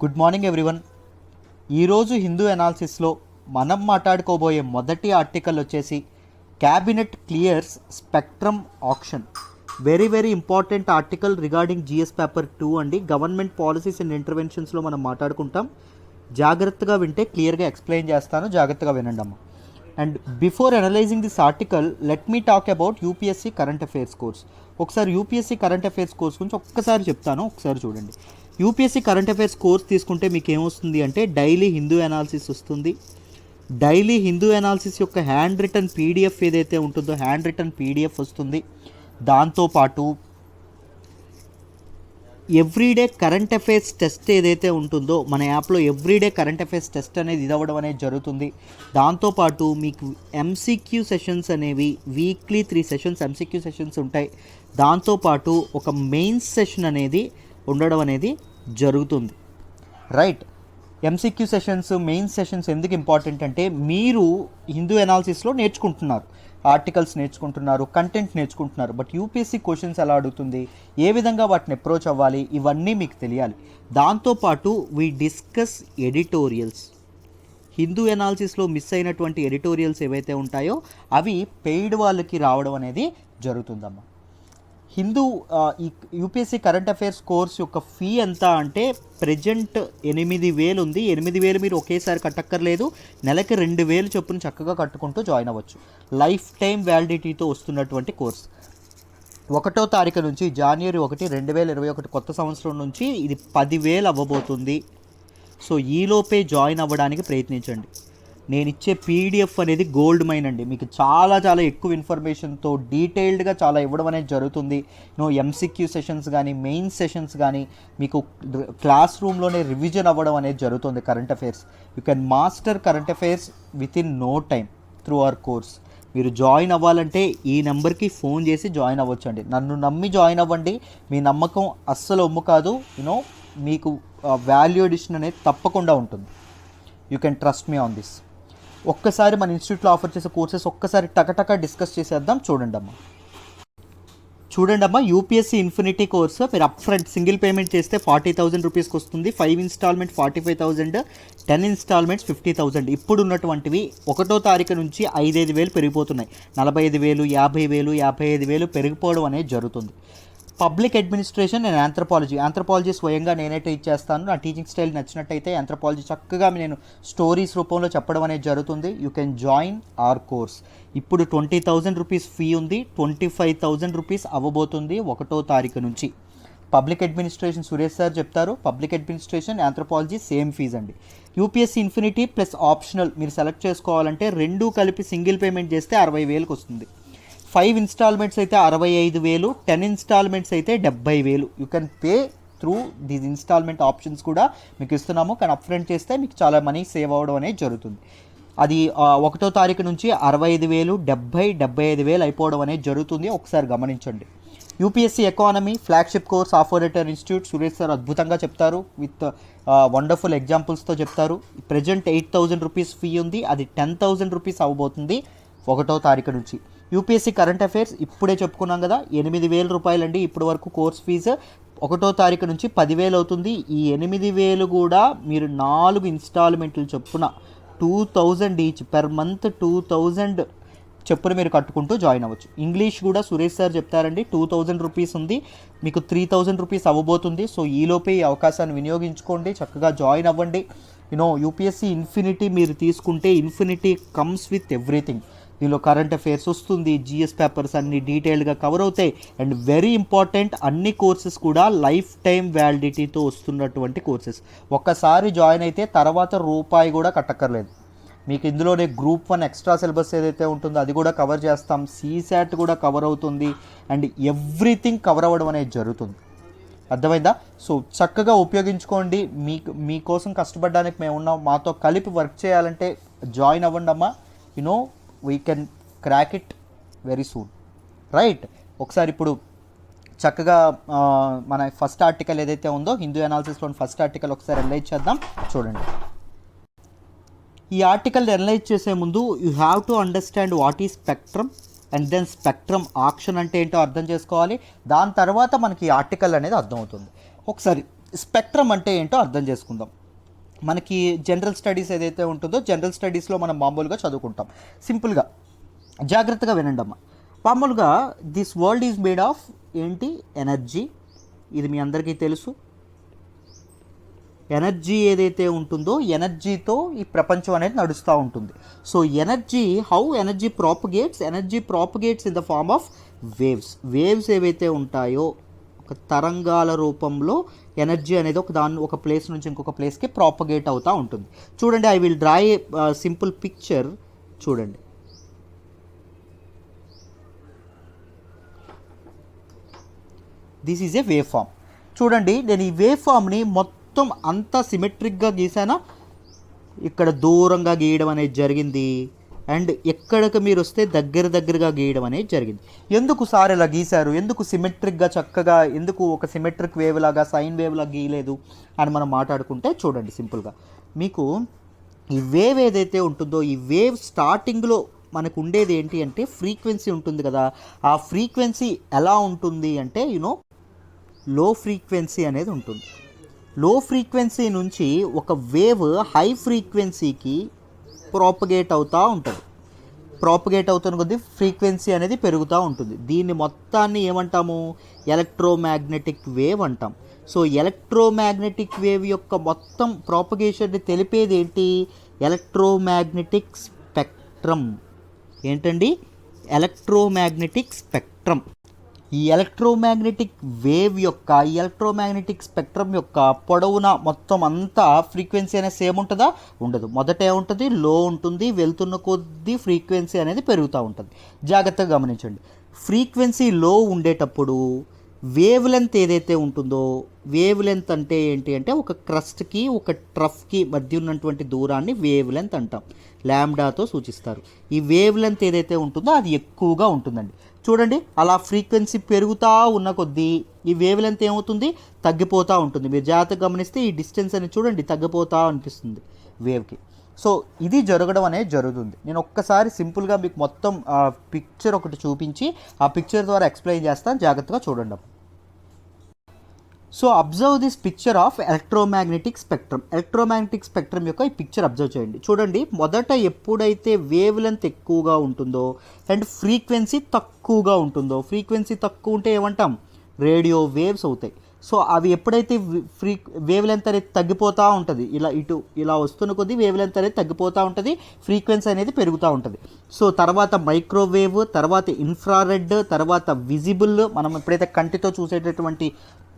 Good morning everyone. ఈరోజు హిందూ ఎనాలిసిస్లో మనం మాట్లాడుకోబోయే మొదటి ఆర్టికల్ వచ్చేసి cabinet clears spectrum auction. Very important article regarding GS paper 2 అండి. గవర్నమెంట్ పాలసీస్ అండ్ ఇంటర్వెన్షన్స్లో మనం మాట్లాడుకుంటాం. జాగ్రత్తగా వింటే క్లియర్గా ఎక్స్ప్లెయిన్ చేస్తాను, జాగ్రత్తగా వినండి అమ్మ. And before analysing this article let me talk about UPSC current affairs course. ఒకసారి యూపీఎస్సీ కరెంట్ అఫైర్స్ కోర్స్ గురించి ఒక్కసారి చెప్తాను, ఒకసారి చూడండి. యూపీఎస్సీ కరెంట్ అఫైర్స్ కోర్స్ తీసుకుంటే మీకు ఏమొస్తుంది అంటే డైలీ హిందూ అనాలిసిస్ వస్తుంది. డైలీ హిందూ అనాలిసిస్ యొక్క హ్యాండ్ రిటన్ పీడిఎఫ్ ఏదైతే ఉంటుందో హ్యాండ్ రిటన్ పీడిఎఫ్ వస్తుంది. దాంతోపాటు ఎవ్రీడే కరెంట్ అఫైర్స్ టెస్ట్ ఏదైతే ఉంటుందో మన యాప్లో ఎవ్రీడే కరెంట్ అఫైర్స్ టెస్ట్ అనేది ఇది అవ్వడం అనేది జరుగుతుంది. దాంతోపాటు మీకు ఎంసీక్యూ సెషన్స్ అనేవి వీక్లీ 3 సెషన్స్ ఎంసీక్యూ సెషన్స్ ఉంటాయి. దాంతోపాటు ఒక మెయిన్స్ సెషన్ అనేది ఉండడం అనేది జరుగుతుంది. Right, MCQ sessions main sessions ఎందుకు ఇంపార్టెంట్ అంటే మీరు హిందూ ఎనాలిసిస్లో నేర్చుకుంటున్నారు, ఆర్టికల్స్ నేర్చుకుంటున్నారు, కంటెంట్ నేర్చుకుంటున్నారు. బట్ యూపీఎస్సీ క్వశ్చన్స్ ఎలా అడుగుతుంది, ఏ విధంగా వాటిని అప్రోచ్ అవ్వాలి, ఇవన్నీ మీకు తెలియాలి. దాంతోపాటు వీ డిస్కస్ ఎడిటోరియల్స్. హిందూ ఎనాలిసిస్లో మిస్ అయినటువంటి ఎడిటోరియల్స్ ఏవైతే ఉంటాయో అవి పెయిడ్ వాళ్ళకి రావడం అనేది జరుగుతుందమ్మా. హిందూ ఈ యూపీఎస్సీ కరెంట్ అఫైర్స్ కోర్స్ యొక్క ఫీ ఎంత అంటే ప్రెజెంట్ 8,000 ఉంది. 8,000 మీరు ఒకేసారి కట్టక్కర్లేదు, నెలకి 2,000 చొప్పున చక్కగా కట్టుకుంటూ జాయిన్ అవ్వచ్చు. లైఫ్ టైం వ్యాలిడిటీతో వస్తున్నటువంటి కోర్స్. 1వ తారీఖు నుంచి January 1, 2021 కొత్త సంవత్సరం నుంచి ఇది 10,000 అవ్వబోతుంది. సో ఈలోపే జాయిన్ అవ్వడానికి ప్రయత్నించండి. నేను ఇచ్చే పీడిఎఫ్ అనేది గోల్డ్ మైన్ అండి. మీకు చాలా ఎక్కువ ఇన్ఫర్మేషన్తో డీటెయిల్డ్గా చాలా ఇవ్వడం అనేది జరుగుతుంది. ఎంసీక్యూ సెషన్స్ కానీ మెయిన్ సెషన్స్ కానీ మీకు క్లాస్ రూమ్లోనే రివిజన్ అవ్వడం అనేది జరుగుతుంది. Current affairs you can master current affairs within no time through our course. మీరు జాయిన్ అవ్వాలంటే ఈ నెంబర్కి ఫోన్ చేసి జాయిన్ అవ్వచ్చు అండి. నన్ను నమ్మి జాయిన్ అవ్వండి. మీ నమ్మకం అస్సలు ఒమ్ము కాదు. మీకు వాల్యూ ఎడిషన్ అనేది తప్పకుండా ఉంటుంది. You can trust me on this. ఒక్కసారి మన ఇన్స్టిట్యూట్లో ఆఫర్ చేసే కోర్సెస్ ఒక్కసారి టకటక డిస్కస్ చేసేద్దాం. చూడండి అమ్మా, యూపీఎస్సీ ఇన్ఫినిటీ కోర్స్ మీరు అప్ ఫ్రంట్ సింగిల్ పేమెంట్ చేస్తే 40,000 రూపీస్కి వస్తుంది. 5 ఇన్స్టాల్మెంట్ 45,000, 10 ఇన్స్టాల్మెంట్స్ 50,000. ఇప్పుడు ఉన్నటువంటివి 1వ తారీఖు నుంచి 5,000 పెరిగిపోతున్నాయి. 45,000, 50,000, 55,000 పెరిగిపోవడం అనేది జరుగుతుంది. పబ్లిక్ అడ్మినిస్ట్రేషన్ అండ్ ఆంథ్రపాలజీ స్వయంగా నేనే టీచ్ చేస్తాను. నా టీచింగ్ స్టైల్ నచ్చినట్టయితే ఆంథ్రపాలజీ చక్కగా నేను స్టోరీస్ రూపంలో చెప్పడం అనేది జరుగుతుంది. You can join hour course. ఇప్పుడు 20,000 రూపీస్ ఫీ ఉంది, 25,000 రూపీస్ అవ్వబోతుంది 1వ తారీఖు నుంచి. పబ్లిక్ అడ్మినిస్ట్రేషన్ సురేష్ సార్ చెప్తారు. Public administration, anthropology same fees అండి. యూపీఎస్సీ ఇన్ఫినిటీ ప్లస్ ఆప్షనల్ మీరు సెలెక్ట్ చేసుకోవాలంటే రెండూ కలిపి సింగిల్ పేమెంట్ చేస్తే 60,000కి వస్తుంది. 5 ఇన్స్టాల్మెంట్స్ అయితే 65,000, 10 ఇన్స్టాల్మెంట్స్ అయితే 70,000. You can pay through these installment options కూడా మీకు ఇస్తున్నాము. కానీ అప్ ఫ్రంట్ చేస్తే మీకు చాలా మనీ సేవ్ అవ్వడం అనేది జరుగుతుంది. అది 1వ తారీఖు నుంచి 65,000, 75,000 అయిపోవడం అనేది జరుగుతుంది. ఒకసారి గమనించండి. యూపీఎస్సీ ఎకానమీ ఫ్లాగ్షిప్ కోర్స్ ఆఫరేటర్ ఇన్స్టిట్యూట్ సురేష్ సార్ అద్భుతంగా చెప్తారు. విత్ వండర్ఫుల్ ఎగ్జాంపుల్స్తో చెప్తారు. ప్రజెంట్ 8,000 రూపీస్ ఫీ ఉంది, అది 10,000 రూపీస్ అవ్వబోతుంది 1వ తారీఖు నుంచి. యూపీఎస్సీ కరెంట్ అఫైర్స్ ఇప్పుడే చెప్పుకున్నాం కదా, 8,000 రూపాయలండి ఇప్పటి వరకు కోర్స్ ఫీజు. 1వ తారీఖు నుంచి 10,000 అవుతుంది. ఈ 8,000 కూడా మీరు 4 ఇన్స్టాల్మెంట్లు చొప్పున 2,000 ఈచ్ పెర్ మంత్ 2,000 చొప్పున మీరు కట్టుకుంటూ జాయిన్ అవ్వచ్చు. ఇంగ్లీష్ కూడా సురేష్ సార్ చెప్తారండి. 2,000 రూపీస్ ఉంది, మీకు 3,000 రూపీస్ అవ్వబోతుంది. సో ఈలోపే ఈ అవకాశాన్ని వినియోగించుకోండి, చక్కగా జాయిన్ అవ్వండి. యూపీఎస్సీ ఇన్ఫినిటీ మీరు తీసుకుంటే ఇన్ఫినిటీ కమ్స్ విత్ ఎవ్రీథింగ్. దీనిలో కరెంట్ అఫైర్స్ వస్తుంది, జిఎస్ పేపర్స్ అన్ని డీటెయిల్గా కవర్ అవుతాయి. అండ్ వెరీ ఇంపార్టెంట్, అన్ని కోర్సెస్ కూడా లైఫ్ టైం వ్యాలిడిటీతో వస్తున్నటువంటి కోర్సెస్. ఒక్కసారి జాయిన్ అయితే తర్వాత రూపాయి కూడా కట్టక్కర్లేదు. మీకు ఇందులోనే గ్రూప్ 1 ఎక్స్ట్రా సిలబస్ ఏదైతే ఉంటుందో అది కూడా కవర్ చేస్తాం. సీసాట్ కూడా కవర్ అవుతుంది. అండ్ ఎవ్రీథింగ్ కవర్ అవ్వడం అనేది జరుగుతుంది. అర్థమైందా? సో చక్కగా ఉపయోగించుకోండి. మీకోసం కష్టపడడానికి మేము ఉన్నాం. మాతో కలిపి వర్క్ చేయాలంటే జాయిన్ అవ్వండి అమ్మా. We can crack it very soon. Right, ఒకసారి ఇప్పుడు చక్కగా మన ఫస్ట్ ఆర్టికల్ ఏదైతే ఉందో హిందూ అనాలిసిస్లోని ఫస్ట్ ఆర్టికల్ ఒకసారి అనలైజ్ చేద్దాం. చూడండి, ఈ ఆర్టికల్ అనలైజ్ చేసే ముందు you have to understand what ఈ spectrum and then spectrum auction అంటే ఏంటో అర్థం చేసుకోవాలి. దాని తర్వాత మనకి ఈ ఆర్టికల్ అనేది అర్థమవుతుంది. ఒకసారి స్పెక్ట్రమ్ అంటే ఏంటో అర్థం చేసుకుందాం. మనకి జనరల్ స్టడీస్ ఏదైతే ఉంటుందో జనరల్ స్టడీస్లో మనం మామూలుగా చదువుకుంటాం. సింపుల్గా జాగ్రత్తగా వినండి అమ్మ. మామూలుగా this world is made of ఏంటి, ఎనర్జీ. ఇది మీ అందరికీ తెలుసు. ఎనర్జీ ఏదైతే ఉంటుందో ఎనర్జీతో ఈ ప్రపంచం అనేది నడుస్తూ ఉంటుంది. So energy, how energy propagates in the form of waves ఏవైతే ఉంటాయో ఒక తరంగాల రూపంలో ఎనర్జీ అనేది ఒక ప్లేస్ నుంచి ఇంకొక ప్లేస్కి ప్రాపగేట్ అవుతూ ఉంటుంది. చూడండి, I will draw a simple picture. చూడండి, this is a wave form. చూడండి, నేను ఈ వేవ్ ఫామ్ని మొత్తం అంతా సిమెట్రిక్గా గీసానా, ఇక్కడ దూరంగా గీయడం అనేది జరిగింది, అండ్ ఎక్కడికి మీరు వస్తే దగ్గరగా గీయడం అనేది జరిగింది. ఎందుకు సార్ ఇలా గీశారు, ఎందుకు సిమెట్రిక్గా చక్కగా, ఎందుకు ఒక సిమెట్రిక్ వేవ్ లాగా సైన్ వేవ్ లాగా గీయలేదు అని మనం మాట్లాడుకుంటే, చూడండి సింపుల్గా మీకు ఈ వేవ్ ఏదైతే ఉంటుందో ఈ వేవ్ స్టార్టింగ్లో మనకు ఉండేది ఏంటి అంటే ఫ్రీక్వెన్సీ ఉంటుంది కదా. ఆ ఫ్రీక్వెన్సీ ఎలా ఉంటుంది అంటే లో ఫ్రీక్వెన్సీ అనేది ఉంటుంది. లో ఫ్రీక్వెన్సీ నుంచి ఒక వేవ్ హై ఫ్రీక్వెన్సీకి ప్రాపగేట్ అవుతున్న కొద్దీ ఫ్రీక్వెన్సీ అనేది పెరుగుతూ ఉంటుంది. దీన్ని మొత్తాన్ని ఏమంటాము, ఎలక్ట్రోమాగ్నెటిక్ వేవ్ అంటాం. సో ఎలక్ట్రోమాగ్నెటిక్ వేవ్ యొక్క మొత్తం ప్రాపగేషన్ని తెలిపేది ఏంటి, ఎలక్ట్రోమాగ్నెటిక్ స్పెక్ట్రమ్. ఏంటండి, ఎలక్ట్రోమాగ్నెటిక్ స్పెక్ట్రమ్. ఈ ఎలక్ట్రోమాగ్నెటిక్ స్పెక్ట్రమ్ యొక్క పొడవున మొత్తం అంతా ఫ్రీక్వెన్సీ అనేది సేమ్ ఉంటుందా, ఉండదు. మొదట ఏముంటుంది, లో ఉంటుంది, వెళ్తున్న కొద్దీ ఫ్రీక్వెన్సీ అనేది పెరుగుతూ ఉంటుంది. జాగ్రత్తగా గమనించండి, ఫ్రీక్వెన్సీ లో ఉండేటప్పుడు వేవ్ లెంత్ ఏదైతే ఉంటుందో, వేవ్ లెంత్ అంటే ఏంటి అంటే ఒక క్రస్ట్కి ఒక ట్రఫ్కి మధ్య ఉన్నటువంటి దూరాన్ని వేవ్ లెంత్ అంటాం, ల్యాండాతో సూచిస్తారు. ఈ వేవ్ లెంత్ ఏదైతే ఉంటుందో అది ఎక్కువగా ఉంటుందండి. చూడండి, అలా ఫ్రీక్వెన్సీ పెరుగుతూ ఉన్న కొద్దీ ఈ వేవ్ లెంత్ ఏమవుతుంది, తగ్గిపోతూ ఉంటుంది. మీరు జాగ్రత్తగా గమనిస్తే ఈ డిస్టెన్స్ అని చూడండి తగ్గిపోతూ అనిపిస్తుంది వేవ్కి. సో ఇది జరగడం అనేది జరుగుతుంది. నేను ఒక్కసారి సింపుల్గా మీకు మొత్తం పిక్చర్ ఒకటి చూపించి ఆ పిక్చర్ ద్వారా ఎక్స్ప్లెయిన్ చేస్తాను, జాగ్రత్తగా చూడండి. So observe this picture of electromagnetic spectrum యొక్క ఈ పిక్చర్ అబ్జర్వ్ చేయండి. చూడండి, మొదట ఎప్పుడైతే వేవ్ లెంత్ ఎక్కువగా ఉంటుందో అండ్ ఫ్రీక్వెన్సీ తక్కువగా ఉంటుందో, ఫ్రీక్వెన్సీ తక్కువ ఉంటే ఏమంటాం, రేడియో వేవ్స్ అవుతాయి. సో అవి ఎప్పుడైతే వేవ్ లెంత్ అనేది తగ్గిపోతూ ఉంటుంది, ఇలా వస్తున్న కొద్దీ వేవ్ లెంత్ అనేది తగ్గిపోతూ ఉంటుంది, ఫ్రీక్వెన్సీ అనేది పెరుగుతూ ఉంటుంది. సో తర్వాత మైక్రోవేవ్, తర్వాత ఇన్ఫ్రారెడ్, తర్వాత విజిబుల్, మనం ఎప్పుడైతే కంటితో చూసేటటువంటి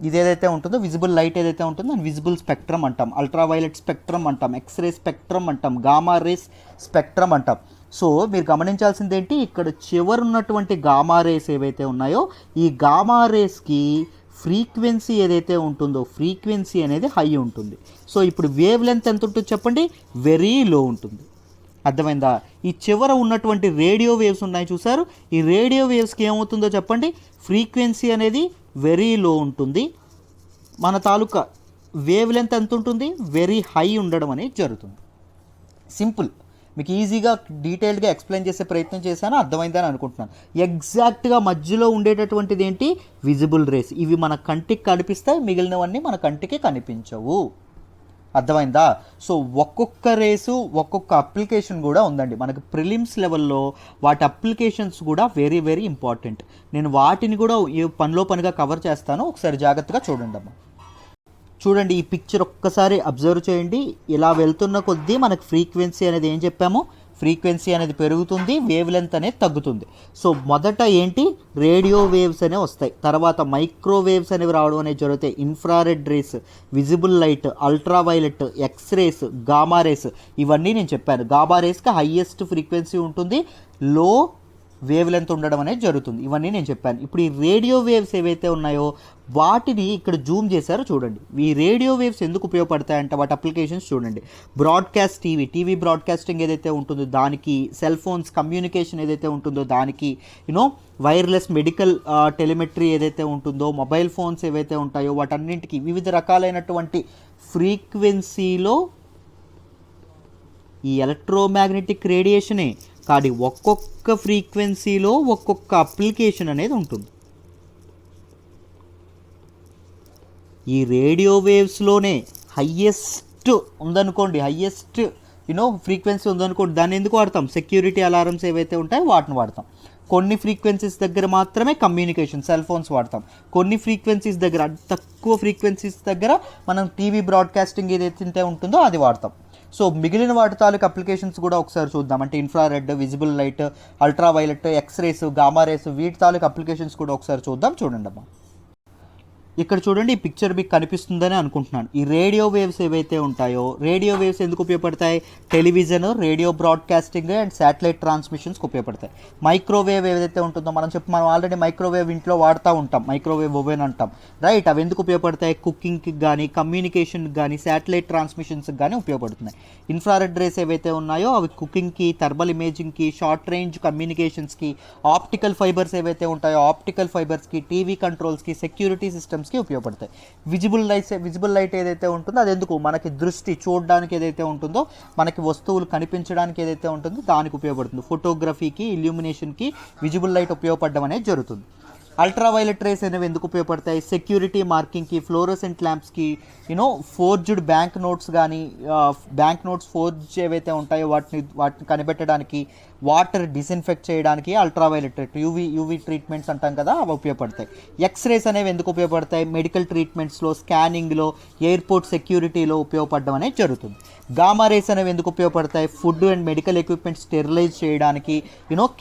ఇదేదైతే ఉంటుందో విజిబుల్ లైట్ ఏదైతే ఉంటుందో దాన్ని విజిబుల్ స్పెక్ట్రమ్ అంటాం, అల్ట్రావైలెట్ స్పెక్ట్రమ్ అంటాం, ఎక్స్రే స్పెక్ట్రమ్ అంటాం, గామా రేస్ స్పెక్ట్రమ్ అంటాం. సో మీరు గమనించాల్సింది ఏంటి, ఇక్కడ చివరున్నటువంటి గామా రేస్ ఏవైతే ఉన్నాయో ఈ గామా రేస్కి ఫ్రీక్వెన్సీ ఏదైతే ఉంటుందో ఫ్రీక్వెన్సీ అనేది హై ఉంటుంది. సో ఇప్పుడు వేవ్ లెంత్ ఎంత ఉంటుంది చెప్పండి, వెరీ లో ఉంటుంది. అర్థమైందా? ఈ చివర ఉన్నటువంటి రేడియో వేవ్స్ ఉన్నాయి చూసారు, ఈ రేడియో వేవ్స్కి ఏమవుతుందో చెప్పండి, ఫ్రీక్వెన్సీ అనేది వెరీ లో ఉంటుంది. మన తాలూకా వేవ్ లెంత్ ఎంత ఉంటుంది, వెరీ హై ఉండడం అనేది జరుగుతుంది. సింపుల్, మీకు ఈజీగా డీటెయిల్డ్గా ఎక్స్ప్లెయిన్ చేసే ప్రయత్నం చేశాను, అర్థమైందని అనుకుంటున్నాను. ఎగ్జాక్ట్గా మధ్యలో ఉండేటటువంటిది ఏంటి, విజిబుల్ రేస్. ఇవి మన కంటికి కనిపిస్తాయి, మిగిలినవన్నీ మన కంటికి కనిపించవు. అర్థమైందా? సో ఒక్కొక్క రేసు ఒక్కొక్క అప్లికేషన్ కూడా ఉందండి మనకి. ప్రిలిమ్స్ లెవెల్లో వాటి అప్లికేషన్స్ కూడా వెరీ వెరీ ఇంపార్టెంట్. నేను వాటిని కూడా పనిగా కవర్ చేస్తాను, ఒకసారి జాగ్రత్తగా చూడండి అమ్మా. చూడండి, ఈ పిక్చర్ ఒక్కసారి అబ్జర్వ్ చేయండి. ఇలా వెళ్తున్న కొద్దీ మనకు ఫ్రీక్వెన్సీ అనేది ఏం చెప్పాము, ఫ్రీక్వెన్సీ అనేది పెరుగుతుంది, వేవ్ లెంత్ అనేది తగ్గుతుంది. సో మొదట ఏంటి, రేడియో వేవ్స్ అనేవి వస్తాయి, తర్వాత మైక్రోవేవ్స్ అనేవి రావడం అనేది జరుగుతాయి, infrared rays, visible light, ultraviolet, X rays, gamma rays, ఇవన్నీ నేను చెప్పాను. గామా రేస్కి హైయెస్ట్ ఫ్రీక్వెన్సీ ఉంటుంది, లో వేవ్ లెంత్ ఉండడం అనేది జరుగుతుంది, ఇవన్నీ నేను చెప్పాను. ఇప్పుడు ఈ రేడియో వేవ్స్ ఏవైతే ఉన్నాయో వాటిని ఇక్కడ జూమ్ చేశారో చూడండి. ఈ రేడియో వేవ్స్ ఎందుకు ఉపయోగపడతాయంటే వాటి అప్లికేషన్స్ చూడండి. బ్రాడ్కాస్ట్ టీవీ బ్రాడ్కాస్టింగ్ ఏదైతే ఉంటుందో దానికి, సెల్ ఫోన్స్ కమ్యూనికేషన్ ఏదైతే ఉంటుందో దానికి, వైర్లెస్ మెడికల్ టెలిమెట్రీ ఏదైతే ఉంటుందో, మొబైల్ ఫోన్స్ ఏవైతే ఉంటాయో వాటన్నింటికి వివిధ రకాలైనటువంటి ఫ్రీక్వెన్సీలో ఈ ఎలక్ట్రోమాగ్నెటిక్ రేడియేషనే, కానీ ఒక్కొక్క ఫ్రీక్వెన్సీలో ఒక్కొక్క అప్లికేషన్ అనేది ఉంటుంది. ఈ రేడియో వేవ్స్లోనే హయ్యెస్ట్ ఉందనుకోండి, హయ్యెస్ట్ ఫ్రీక్వెన్సీ ఉందనుకోండి, దాన్ని ఎందుకు వాడతాం? సెక్యూరిటీ అలారమ్స్ ఏవైతే ఉంటాయో వాటిని వాడతాం. కొన్ని ఫ్రీక్వెన్సీస్ దగ్గర మాత్రమే కమ్యూనికేషన్, సెల్ ఫోన్స్ వాడతాం. కొన్ని ఫ్రీక్వెన్సీస్ దగ్గర, తక్కువ ఫ్రీక్వెన్సీస్ దగ్గర మనం టీవీ బ్రాడ్కాస్టింగ్ ఏదైతే ఉంటుందో అది వాడతాం. సో మిగిలిన వాటి తాలూకు అప్లికేషన్స్ కూడా ఒకసారి చూద్దాం. అంటే infrared, visible light, ultraviolet, X rays, gamma rays, వీటి తాలూకు అప్లికేషన్స్ కూడా ఒకసారి చూద్దాం. చూడండి అమ్మా, ఇక్కడ చూడండి, ఈ పిక్చర్ మీకు కనిపిస్తుందని అనుకుంటున్నాను. ఈ రేడియో వేవ్స్ ఏవైతే ఉంటాయో, రేడియో వేవ్స్ ఎందుకు ఉపయోగపడతాయి? Television, radio broadcasting and satellite ట్రాన్స్మిషన్స్కి ఉపయోగపడతాయి. మైక్రోవేవ్ ఏదైతే ఉంటుందో మనం ఆల్రెడీ మైక్రోవేవ్ ఇంట్లో వాడుతూ ఉంటాం, మైక్రోవేవ్ ఓవెన్ అంటాం, రైట్? అవి ఎందుకు ఉపయోగపడతాయి? కుకింగ్కి కానీ, కమ్యూనికేషన్కి కానీ, శాటిలైట్ ట్రాన్స్మిషన్స్కి కానీ ఉపయోగపడుతున్నాయి. ఇన్ఫ్రారెడ్ రేస్ ఏవైతే ఉన్నాయో అవి కుకింగ్కి, థర్మల్ ఇమేజింగ్కి, షార్ట్ రేంజ్ కమ్యూనికేషన్స్కి, ఆప్టికల్ ఫైబర్స్ ఏవైతే ఉంటాయో ఆప్టికల్ ఫైబర్స్కి, టీవీ కంట్రోల్స్కి, సెక్యూరిటీ సిస్టమ్స్కి ఉపయోగపడతాయి. విజిబుల్ లైట్ ఏదైతే ఉంటుందో అది ఎందుకు? మనకి దృష్టి చూడడానికి ఏదైతే ఉంటుందో, మనకి వస్తువులు కనిపించడానికి ఏదైతే ఉంటుందో దానికి ఉపయోగపడుతుంది. ఫోటోగ్రఫీకి, ఇల్యూమినేషన్కి విజిబుల్ లైట్ ఉపయోగపడడం అనేది జరుగుతుంది. అల్ట్రా వైలెట్ రేస్ అనేవి ఎందుకు ఉపయోగపడతాయి? సెక్యూరిటీ మార్కింగ్కి, ఫ్లోరోసెంట్ ల్యాంప్స్కి, ఫోర్జ్డ్ బ్యాంక్ నోట్స్ కానీ, బ్యాంక్ నోట్స్ ఫోర్జ్ ఏవైతే ఉంటాయో వాటిని కనిపెట్టడానికి, వాటర్ డిస్ఇన్ఫెక్ట్ చేయడానికి ultra violet rays, UV treatments అంటాం కదా, అవి ఉపయోగపడతాయి. ఎక్స్రేస్ అనేవి ఎందుకు ఉపయోగపడతాయి? మెడికల్ ట్రీట్మెంట్స్లో, స్కానింగ్లో, ఎయిర్పోర్ట్ సెక్యూరిటీలో ఉపయోగపడడం అనేది జరుగుతుంది. గామా రేస్ అనేవి ఎందుకు ఉపయోగపడతాయి? Food and medical equipment sterilize చేయడానికి,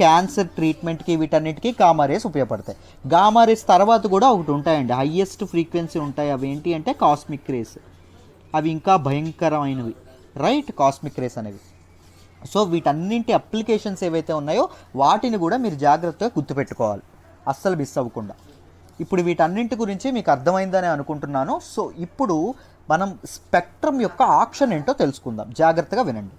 క్యాన్సర్ ట్రీట్మెంట్కి, వీటన్నిటికీ గామా రేస్ ఉపయోగపడతాయి. గామా రేస్ తర్వాత కూడా ఒకటి ఉంటాయండి, హయ్యెస్ట్ ఫ్రీక్వెన్సీ ఉంటాయి. అవి ఏంటి అంటే కాస్మిక్ రేస్. అవి ఇంకా భయంకరమైనవి, రైట్? కాస్మిక్ రేస్ అనేవి. సో వీటన్నింటి అప్లికేషన్స్ ఏవైతే ఉన్నాయో వాటిని కూడా మీరు జాగ్రత్తగా గుర్తుపెట్టుకోవాలి, అస్సలు మిస్ అవ్వకుండా. ఇప్పుడు వీటన్నింటి గురించి మీకు అర్థమైందని అనుకుంటున్నాను. సో ఇప్పుడు మనం స్పెక్ట్రమ్ యొక్క ఆక్షన్ ఏంటో తెలుసుకుందాం, జాగ్రత్తగా వినండి.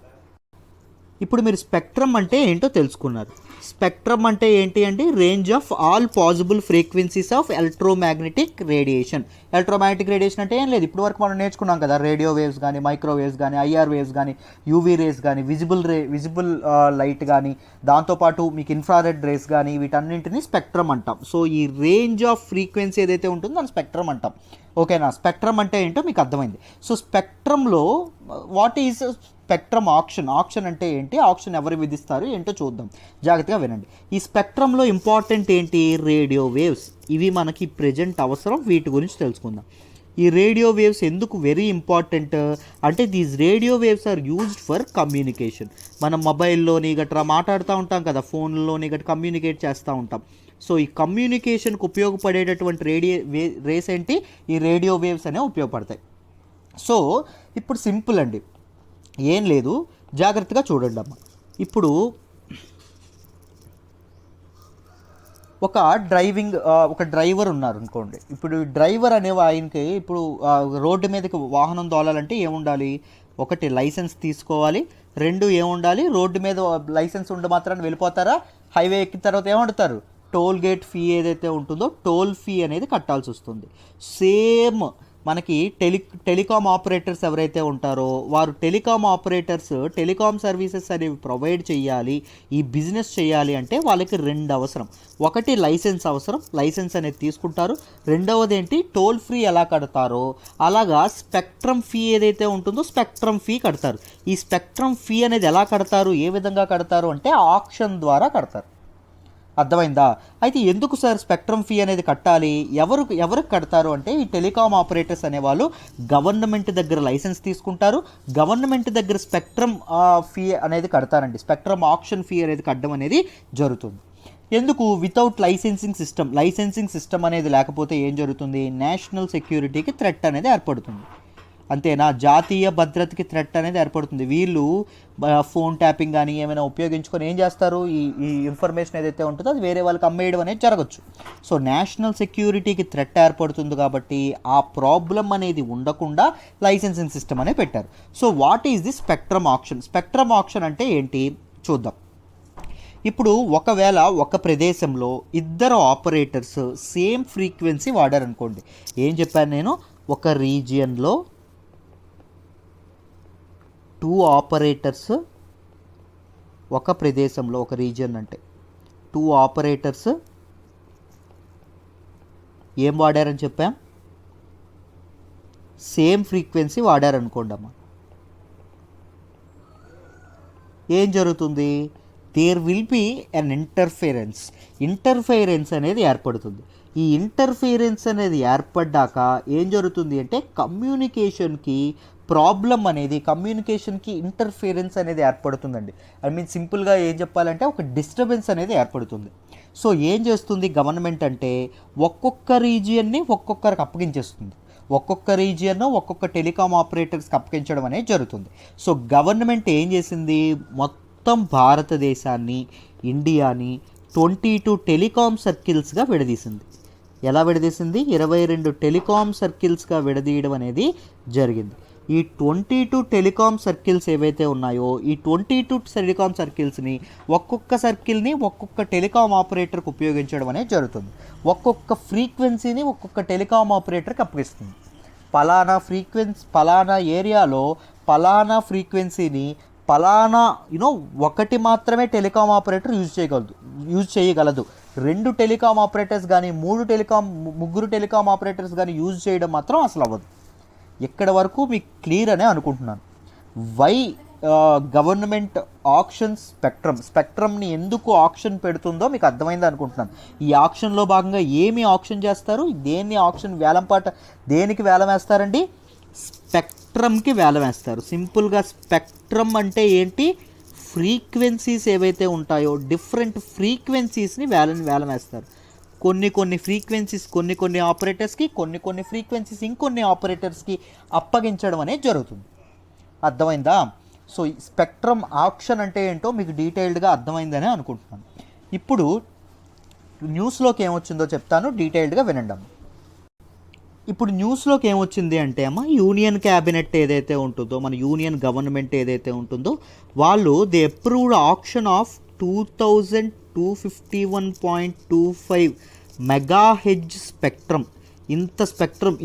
ఇప్పుడు మీరు స్పెక్ట్రమ్ అంటే ఏంటో తెలుసుకున్నారు. స్పెక్ట్రమ్ అంటే ఏంటి అంటే range of all possible frequencies of electromagnetic radiation. Electromagnetic radiation అంటే ఏం లేదు, ఇప్పుడు వరకు మనం నేర్చుకున్నాం కదా, రేడియో వేవ్స్ కానీ, మైక్రోవేవ్స్ కానీ, ఐఆర్ వేవ్స్ కానీ, యూవీ రేస్ కానీ, విజిబుల్ లైట్ కానీ, దాంతోపాటు మీకు ఇన్ఫ్రారెడ్ రేస్ కానీ, వీటన్నింటినీ స్పెక్ట్రమ్ అంటాం. సో ఈ రేంజ్ ఆఫ్ ఫ్రీక్వెన్సీ ఏదైతే ఉంటుందో దాన్ని స్పెక్ట్రమ్ అంటాం. ఓకేనా? స్పెక్ట్రమ్ అంటే ఏంటో మీకు అర్థమైంది. సో స్పెక్ట్రమ్లో వాట్ ఈజ్ స్పెక్ట్రమ్ ఆక్షన్ అంటే ఏంటి, ఆక్షన్ ఎవరు విధిస్తారు ఏంటో చూద్దాం, జాగ్రత్తగా వినండి. ఈ స్పెక్ట్రమ్లో ఇంపార్టెంట్ ఏంటి? Radio waves. ఇవి మనకి ప్రజెంట్ అవసరం, వీటి గురించి తెలుసుకుందాం. ఈ రేడియో వేవ్స్ ఎందుకు వెరీ ఇంపార్టెంట్ అంటే these radio waves are used for communication. మనం మొబైల్లోని గట్రా మాట్లాడుతూ ఉంటాం కదా, ఫోన్లోని గట్రా కమ్యూనికేట్ చేస్తూ ఉంటాం. సో ఈ కమ్యూనికేషన్కి ఉపయోగపడేటటువంటి రేస్ ఏంటి? ఈ రేడియో వేవ్స్ అనేవి ఉపయోగపడతాయి. సో ఇప్పుడు సింపుల్ అండి, ఏం లేదు, జాగ్రత్తగా చూడండి అమ్మ. ఇప్పుడు ఒక డ్రైవర్ ఉన్నారు అనుకోండి. ఇప్పుడు డ్రైవర్ అనే ఆయనకి ఇప్పుడు రోడ్డు మీదకి వాహనం తోలాలంటే ఏముండాలి? ఒకటి లైసెన్స్ తీసుకోవాలి, రెండు ఏముండాలి? రోడ్డు మీద లైసెన్స్ ఉండి మాత్రాన్ని వెళ్ళిపోతారా? హైవే ఎక్కిన తర్వాత ఏమంటారు? టోల్ గేట్ ఫీ ఏదైతే ఉంటుందో టోల్ ఫీ అనేది కట్టాల్సి వస్తుంది. సేమ్ మనకి టెలికాం ఆపరేటర్స్ ఎవరైతే ఉంటారో వారు టెలికాం సర్వీసెస్ అనేవి ప్రొవైడ్ చేయాలి, ఈ బిజినెస్ చేయాలి అంటే వాళ్ళకి రెండు అవసరం. ఒకటి లైసెన్స్ అవసరం, లైసెన్స్ అనేది తీసుకుంటారు. రెండవది ఏంటి? టోల్ ఫ్రీ ఎలా కడతారో అలాగా స్పెక్ట్రమ్ ఫీ ఏదైతే ఉంటుందో స్పెక్ట్రమ్ ఫీ కడతారు. ఈ స్పెక్ట్రమ్ ఫీ అనేది ఎలా కడతారు, ఏ విధంగా కడతారు అంటే ఆక్షన్ ద్వారా కడతారు. అర్థమైందా? అయితే ఎందుకు సార్ స్పెక్ట్రమ్ ఫీ అనేది కట్టాలి? ఎవరికి కడతారు అంటే ఈ టెలికాం ఆపరేటర్స్ అనేవాళ్ళు గవర్నమెంట్ దగ్గర లైసెన్స్ తీసుకుంటారు, గవర్నమెంట్ దగ్గర స్పెక్ట్రమ్ ఫీ అనేది కడతారండి. స్పెక్ట్రమ్ ఆక్షన్ ఫీ అనేది కట్టడం అనేది జరుగుతుంది. ఎందుకు? వితౌట్ లైసెన్సింగ్ సిస్టమ్ అనేది లేకపోతే ఏం జరుగుతుంది? నేషనల్ సెక్యూరిటీకి థ్రెట్ అనేది ఏర్పడుతుంది. అంతేనా? జాతీయ భద్రతకి థ్రెట్ అనేది ఏర్పడుతుంది. వీళ్ళు ఫోన్ ట్యాపింగ్ కానీ ఏమైనా ఉపయోగించుకొని ఏం చేస్తారు? ఈ ఇన్ఫర్మేషన్ ఏదైతే ఉంటుందో అది వేరే వాళ్ళకి అమ్మేయడం అనేది జరగచ్చు. సో నేషనల్ సెక్యూరిటీకి థ్రెట్ ఏర్పడుతుంది కాబట్టి ఆ ప్రాబ్లం అనేది ఉండకుండా లైసెన్సింగ్ సిస్టమ్ అనేది పెట్టారు. So what is the spectrum auction? Spectrum auction అంటే ఏంటి చూద్దాం. ఇప్పుడు ఒకవేళ ఒక ప్రదేశంలో ఇద్దరు ఆపరేటర్స్ సేమ్ ఫ్రీక్వెన్సీ వాడారనుకోండి. ఏం చెప్పాను నేను? ఒక రీజియన్లో 2 ఆపరేటర్స్, ఒక ప్రదేశంలో ఒక రీజియన్ అంటే 2 ఆపరేటర్స్ ఏం వాడారని చెప్పాం? సేమ్ ఫ్రీక్వెన్సీ వాడారనుకోండి అమ్మ, ఏం జరుగుతుంది? There will be an interference అనేది ఏర్పడుతుంది. ఈ ఇంటర్ఫిరెన్స్ అనేది ఏర్పడ్డాక ఏం జరుగుతుంది అంటే కమ్యూనికేషన్కి ప్రాబ్లం అనేది, కమ్యూనికేషన్కి ఇంటర్ఫిరెన్స్ అనేది ఏర్పడుతుందండి. ఐ మీన్ సింపుల్గా ఏం చెప్పాలంటే ఒక డిస్టర్బెన్స్ అనేది ఏర్పడుతుంది. సో ఏం చేస్తుంది గవర్నమెంట్ అంటే ఒక్కొక్క రీజియన్ని ఒక్కొక్కరికి అప్పగించేస్తుంది. ఒక్కొక్క రీజియన్ ఒక్కొక్క టెలికాం ఆపరేటర్స్కి అప్పగించడం అనేది జరుగుతుంది. సో గవర్నమెంట్ ఏం చేసింది, మొత్తం భారతదేశాన్ని, ఇండియాని 22 టెలికాం సర్కిల్స్గా విడదీసింది. ఎలా విడదీసింది? 22 టెలికాం సర్కిల్స్గా విడదీయడం అనేది జరిగింది. ఈ 22 టెలికాం సర్కిల్స్ ఏవైతే ఉన్నాయో ఈ 22 టెలికాం సర్కిల్స్ని ఒక్కొక్క సర్కిల్ని ఒక్కొక్క టెలికాం ఆపరేటర్కి ఉపయోగించడం అనేది జరుగుతుంది. ఒక్కొక్క ఫ్రీక్వెన్సీని ఒక్కొక్క టెలికాం ఆపరేటర్కి అప్పగిస్తుంది. పలానా ఏరియాలో పలానా ఫ్రీక్వెన్సీని పలానా ఒకటి మాత్రమే టెలికాం ఆపరేటర్ యూజ్ చేయగలదు. 2 టెలికాం ఆపరేటర్స్ కానీ ముగ్గురు టెలికాం ఆపరేటర్స్ కానీ యూజ్ చేయడం మాత్రం అసలు అవ్వదు. ఎక్కడ వరకు మీకు క్లియర్ అనే అనుకుంటున్నాను. వై గవర్నమెంట్ ఆప్షన్ స్పెక్ట్రమ్ని ఎందుకు ఆప్షన్ పెడుతుందో మీకు అర్థమైంది అనుకుంటున్నాను. ఈ ఆప్షన్లో భాగంగా ఏమి ఆప్షన్ చేస్తారు, దేనికి వేలం వేస్తారండి? స్పెక్ట్రమ్కి వేలం వేస్తారు. సింపుల్గా స్పెక్ట్రమ్ అంటే ఏంటి? ఫ్రీక్వెన్సీస్ ఏవైతే ఉంటాయో డిఫరెంట్ ఫ్రీక్వెన్సీస్ని వేలం వేస్తారు. కొన్ని ఫ్రీక్వెన్సీస్ కొన్ని ఆపరేటర్స్కి, కొన్ని ఫ్రీక్వెన్సీస్ ఇంకొన్ని ఆపరేటర్స్కి అప్పగించడం అనేది జరుగుతుంది. అర్థమైందా? సో స్పెక్ట్రమ్ ఆప్షన్ అంటే ఏంటో మీకు డీటెయిల్డ్గా అర్థమైందని అనుకుంటున్నాను. ఇప్పుడు న్యూస్లోకి ఏమొచ్చిందో చెప్తాను, డీటెయిల్డ్గా వినండి అమ్మ. ఇప్పుడు న్యూస్లోకి ఏమొచ్చింది అంటే అమ్మ, యూనియన్ క్యాబినెట్ ఏదైతే ఉంటుందో, మన యూనియన్ గవర్నమెంట్ ఏదైతే ఉంటుందో వాళ్ళు they approved option of 2251.25 megahertz spectrum.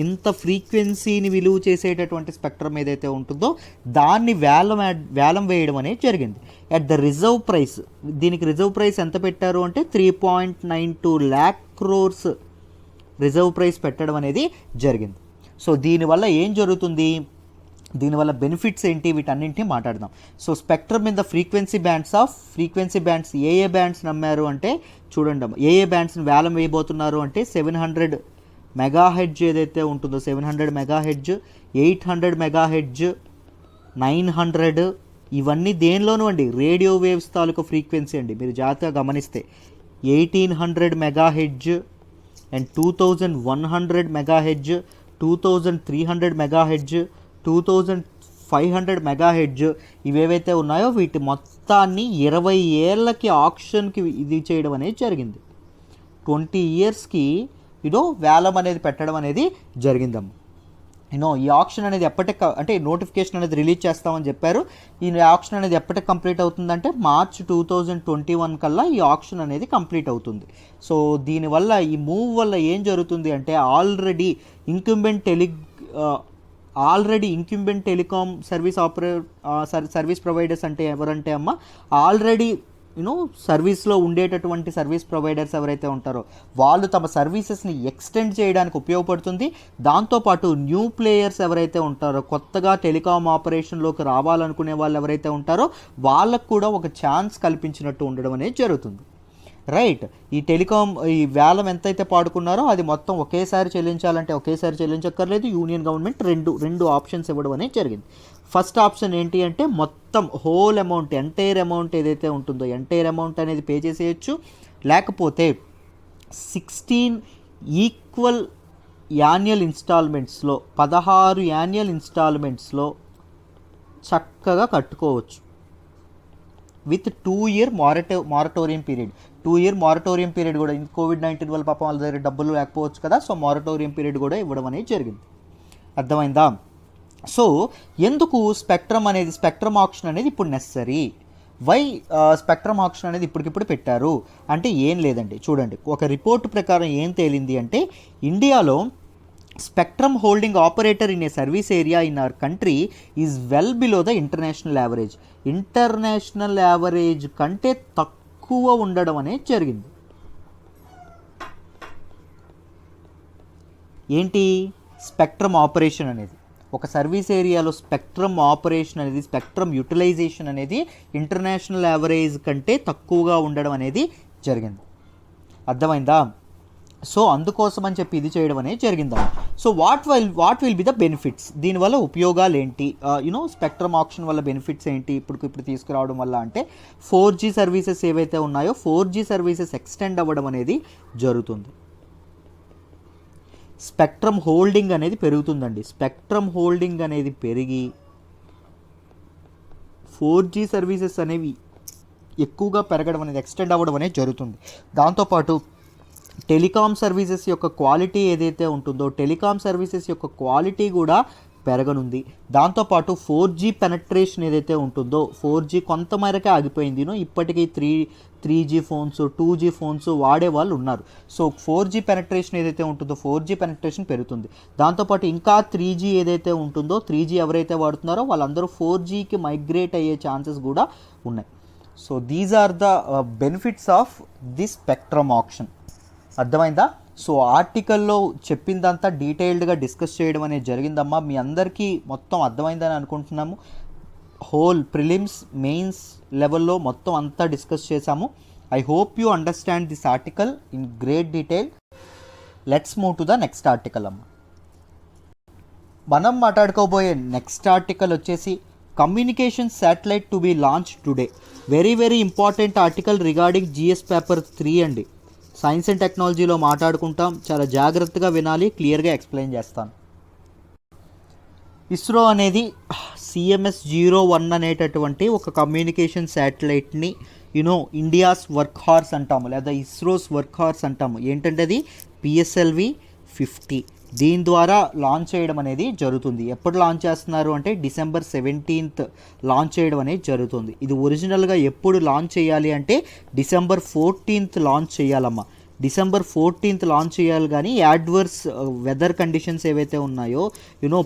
ఇంత ఫ్రీక్వెన్సీని విలువ చేసేటటువంటి స్పెక్ట్రమ్ ఏదైతే ఉంటుందో దాన్ని వేలం వేయడం అనేది జరిగింది. అట్ ద రిజర్వ్ ప్రైస్, దీనికి రిజర్వ్ ప్రైస్ ఎంత పెట్టారు అంటే 3.92 lakh crores రిజర్వ్ ప్రైస్ పెట్టడం అనేది జరిగింది. సో దీనివల్ల ఏం జరుగుతుంది, దీనివల్ల బెనిఫిట్స్ ఏంటి, వీటన్నింటినీ మాట్లాడదాం. So spectrum in the frequency bands A bands నమ్మారు అంటే చూడండి, ఏ బ్యాండ్స్ని వేలం వేయబోతున్నారు అంటే 700 మెగాహెడ్జ్ ఏదైతే ఉంటుందో 700 మెగాహెడ్జ్, 800 మెగాహెడ్జ్, 900 ఇవన్నీ దేనిలోనూ అండి రేడియో వేవ్స్ తాలూకు ఫ్రీక్వెన్సీ అండి. మీరు జాగ్రత్తగా గమనిస్తే 1800 megahertz and 2100 megahertz, 2300 megahertz, 2500 megahertz ఇవేవైతే ఉన్నాయో వీటి మొత్తాన్ని 20 ఏళ్ళకి ఆప్షన్కి ఇది చేయడం అనేది జరిగింది. 20 ఇయర్స్కి వేలం అనేది పెట్టడం అనేది జరిగిందమ్మ. ఈ ఆప్షన్ అనేది అంటే నోటిఫికేషన్ అనేది రిలీజ్ చేస్తామని చెప్పారు. ఈ ఆప్షన్ అనేది ఎప్పటికి కంప్లీట్ అవుతుందంటే March 2021 కల్లా ఈ ఆప్షన్ అనేది కంప్లీట్ అవుతుంది. సో దీనివల్ల ఈ మూవ్ వల్ల ఏం జరుగుతుంది అంటే ఆల్రెడీ ఇంక్యుంబెంట్ టెలికాం సర్వీస్ ప్రొవైడర్స్ అంటే ఎవరంటే అమ్మ, ఆల్రెడీ సర్వీస్లో ఉండేటటువంటి సర్వీస్ ప్రొవైడర్స్ ఎవరైతే ఉంటారో వాళ్ళు తమ సర్వీసెస్ని ఎక్స్టెండ్ చేయడానికి ఉపయోగపడుతుంది. దాంతోపాటు న్యూ ప్లేయర్స్ ఎవరైతే ఉంటారో, కొత్తగా టెలికాం ఆపరేషన్లోకి రావాలనుకునే వాళ్ళు ఎవరైతే ఉంటారో వాళ్ళకు కూడా ఒక ఛాన్స్ కల్పించినట్టు ఉండడం అనేది జరుగుతుంది. రైట్. ఈ వేలం ఎంతైతే పాడుకున్నారో అది మొత్తం ఒకేసారి చెల్లించాలంటే ఒకేసారి చెల్లించక్కర్లేదు. యూనియన్ గవర్నమెంట్ రెండు ఆప్షన్స్ ఇవ్వడం అనేది జరిగింది. ఫస్ట్ ఆప్షన్ ఏంటి అంటే మొత్తం హోల్ అమౌంట్, ఎంటైర్ అమౌంట్ ఏదైతే ఉంటుందో ఎంటైర్ అమౌంట్ అనేది పే చేసేయచ్చు. లేకపోతే 16 ఈక్వల్ యాన్యువల్ ఇన్స్టాల్మెంట్స్లో 16 యాన్యువల్ ఇన్స్టాల్మెంట్స్లో చక్కగా కట్టుకోవచ్చు with 2 year moratorium period. 2 year moratorium period కూడా, COVID-19 వల్ల పాపం వాళ్ళ దగ్గర డబ్బులు లేకపోవచ్చు కదా, సో మారటోరియం పీరియడ్ కూడా ఇవ్వడం అనేది జరిగింది. అర్థమైందా? సో ఎందుకు స్పెక్ట్రమ్ ఆప్షన్ అనేది ఇప్పుడు నెసరీ? వై స్పెక్ట్రమ్ ఆప్షన్ అనేది ఇప్పటికిప్పుడు పెట్టారు అంటే ఏం లేదండి. చూడండి, ఒక రిపోర్ట్ ప్రకారం ఏం తేలింది అంటే ఇండియాలో spectrum holding operator in a service area in our country is well below the international average కంటే తక్కువ ఉండడం అనేది జరిగింది. ఏంటి స్పెక్ట్రమ్ ఆపరేషన్ అనేది? ఒక సర్వీస్ ఏరియాలో స్పెక్ట్రమ్ ఆపరేషన్ అనేది, స్పెక్ట్రమ్ యూటిలైజేషన్ అనేది ఇంటర్నేషనల్ యావరేజ్ కంటే తక్కువగా ఉండడం అనేది జరిగింది. అర్థమైందా? సో అందుకోసం అని చెప్పి ఇది చేయడం అనేది జరిగిందా. So what will be the benefits, దీనివల్ల ఉపయోగాలు ఏంటి, స్పెక్ట్రమ్ ఆప్షన్ వల్ల బెనిఫిట్స్ ఏంటి ఇప్పుడు తీసుకురావడం వల్ల అంటే 4G సర్వీసెస్ ఏవైతే ఉన్నాయో 4G సర్వీసెస్ ఎక్స్టెండ్ అవ్వడం అనేది జరుగుతుంది. స్పెక్ట్రమ్ హోల్డింగ్ అనేది పెరుగుతుందండి. స్పెక్ట్రమ్ హోల్డింగ్ అనేది పెరిగి 4G సర్వీసెస్ అనేవి ఎక్కువగా పెరగడం అనేది, ఎక్స్టెండ్ అవ్వడం అనేది జరుగుతుంది. దాంతోపాటు టెలికాం సర్వీసెస్ యొక్క క్వాలిటీ ఏదైతే ఉంటుందో టెలికాం సర్వీసెస్ యొక్క క్వాలిటీ కూడా పెరగనుంది. దాంతోపాటు 4G పెనట్రేషన్ ఏదైతే ఉంటుందో 4G కొంత మేరకే ఆగిపోయింది. ఇప్పటికీ 3G ఫోన్స్ 2G ఫోన్స్ వాడే వాళ్ళు ఉన్నారు. సో 4G పెనట్రేషన్ ఏదైతే ఉంటుందో 4G పెనట్రేషన్ పెరుగుతుంది. దాంతోపాటు ఇంకా 3G ఏదైతే ఉంటుందో 3G ఎవరైతే వాడుతున్నారో వాళ్ళందరూ 4Gకి మైగ్రేట్ అయ్యే ఛాన్సెస్ కూడా ఉన్నాయి. So these are the benefits of this spectrum auction. అర్థమైందా? సో ఆర్టికల్లో చెప్పిందంతా డీటెయిల్డ్గా డిస్కస్ చేయడం అనేది జరిగిందమ్మా. మీ అందరికీ మొత్తం అర్థమైందని అనుకుంటున్నాము. హోల్ ప్రిలిమ్స్ మెయిన్స్ లెవెల్లో మొత్తం అంతా డిస్కస్ చేశాము. I hope you understand this article in great detail. Let's move to the next article అమ్మా. మనం మాట్లాడుకోబోయే నెక్స్ట్ ఆర్టికల్ వచ్చేసి communication satellite to be launch today. Very very important article regarding GS paper 3 అండి. Science and టెక్నాలజీలో మాట్లాడుకుంటాం, చాలా జాగ్రత్తగా వినాలి, క్లియర్గా ఎక్స్ప్లెయిన్ చేస్తాను. ఇస్రో అనేది CMS-01 అనేటటువంటి ఒక కమ్యూనికేషన్ శాటిలైట్ని ఇండియాస్ వర్క్ హార్స్ అంటాము, లేదా ఇస్రోస్ వర్క్ హార్స్ అంటాము. ఏంటంటే అది PSLV-50. దీని ద్వారా లాంచ్ చేయడం అనేది జరుగుతుంది. ఎప్పుడు లాంచ్ చేస్తున్నారు అంటే December 17th లాంచ్ చేయడం అనేది జరుగుతుంది. ఇది ఒరిజినల్గా ఎప్పుడు లాంచ్ చేయాలి అంటే December 14th లాంచ్ చేయాలమ్మా. December 14th లాంచ్ చేయాలి. కానీ యాడ్వర్స్ వెదర్ కండిషన్స్ ఏవైతే ఉన్నాయో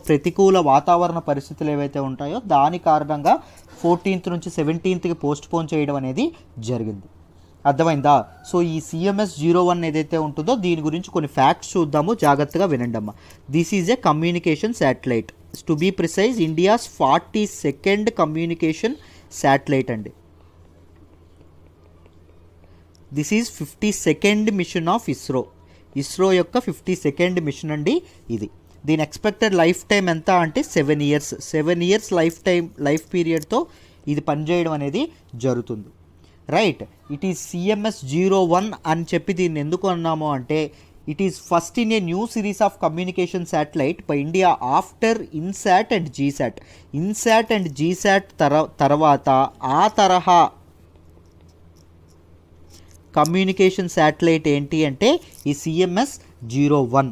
ప్రతికూల వాతావరణ పరిస్థితులు ఏవైతే ఉంటాయో దాని కారణంగా 14th నుంచి 17thకి పోస్ట్పోన్ చేయడం అనేది జరిగింది. అర్థమైందా? సో ఈ CMS-01 ఏదైతే ఉంటుందో దీని గురించి కొన్ని ఫ్యాక్ట్స్ చూద్దాము, జాగ్రత్తగా వినండి అమ్మా. This is a communication satellite, to be precise India's 42nd communication satellite అండి. This is 52nd mission of ISRO యొక్క 52nd మిషన్ అండి ఇది. దీని ఎక్స్పెక్టెడ్ లైఫ్ టైం ఎంత అంటే 7 years లైఫ్ పీరియడ్తో ఇది పనిచేయడం అనేది జరుగుతుంది. రైట్, ఇట్ ఈస్ CMS-01 అని చెప్పి దీన్ని ఎందుకు అన్నాము అంటే it is first in a new series of communication satellite by India after INSAT and GSAT. INSAT and GSAT తర్వాత ఆ తరహా కమ్యూనికేషన్ శాటిలైట్ ఏంటి అంటే ఈ CMS-01.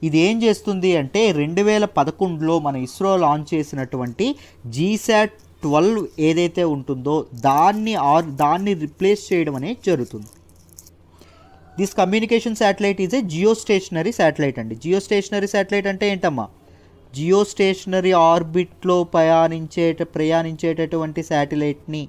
ఇది ఏం చేస్తుంది అంటే 2011లో మన ఇస్రో లాంచ్ చేసినటువంటి GSAT-12 ఏదైతే ఉంటుందో దాన్ని రిప్లేస్ చేయడం అనేది జరుగుతుంది. This communication satellite is a geostationary satellite అండి. జియోస్టేషనరీ శాటిలైట్ అంటే ఏంటమ్మా? జియోస్టేషనరీ ఆర్బిట్లో ప్రయాణించేటటువంటి శాటిలైట్ని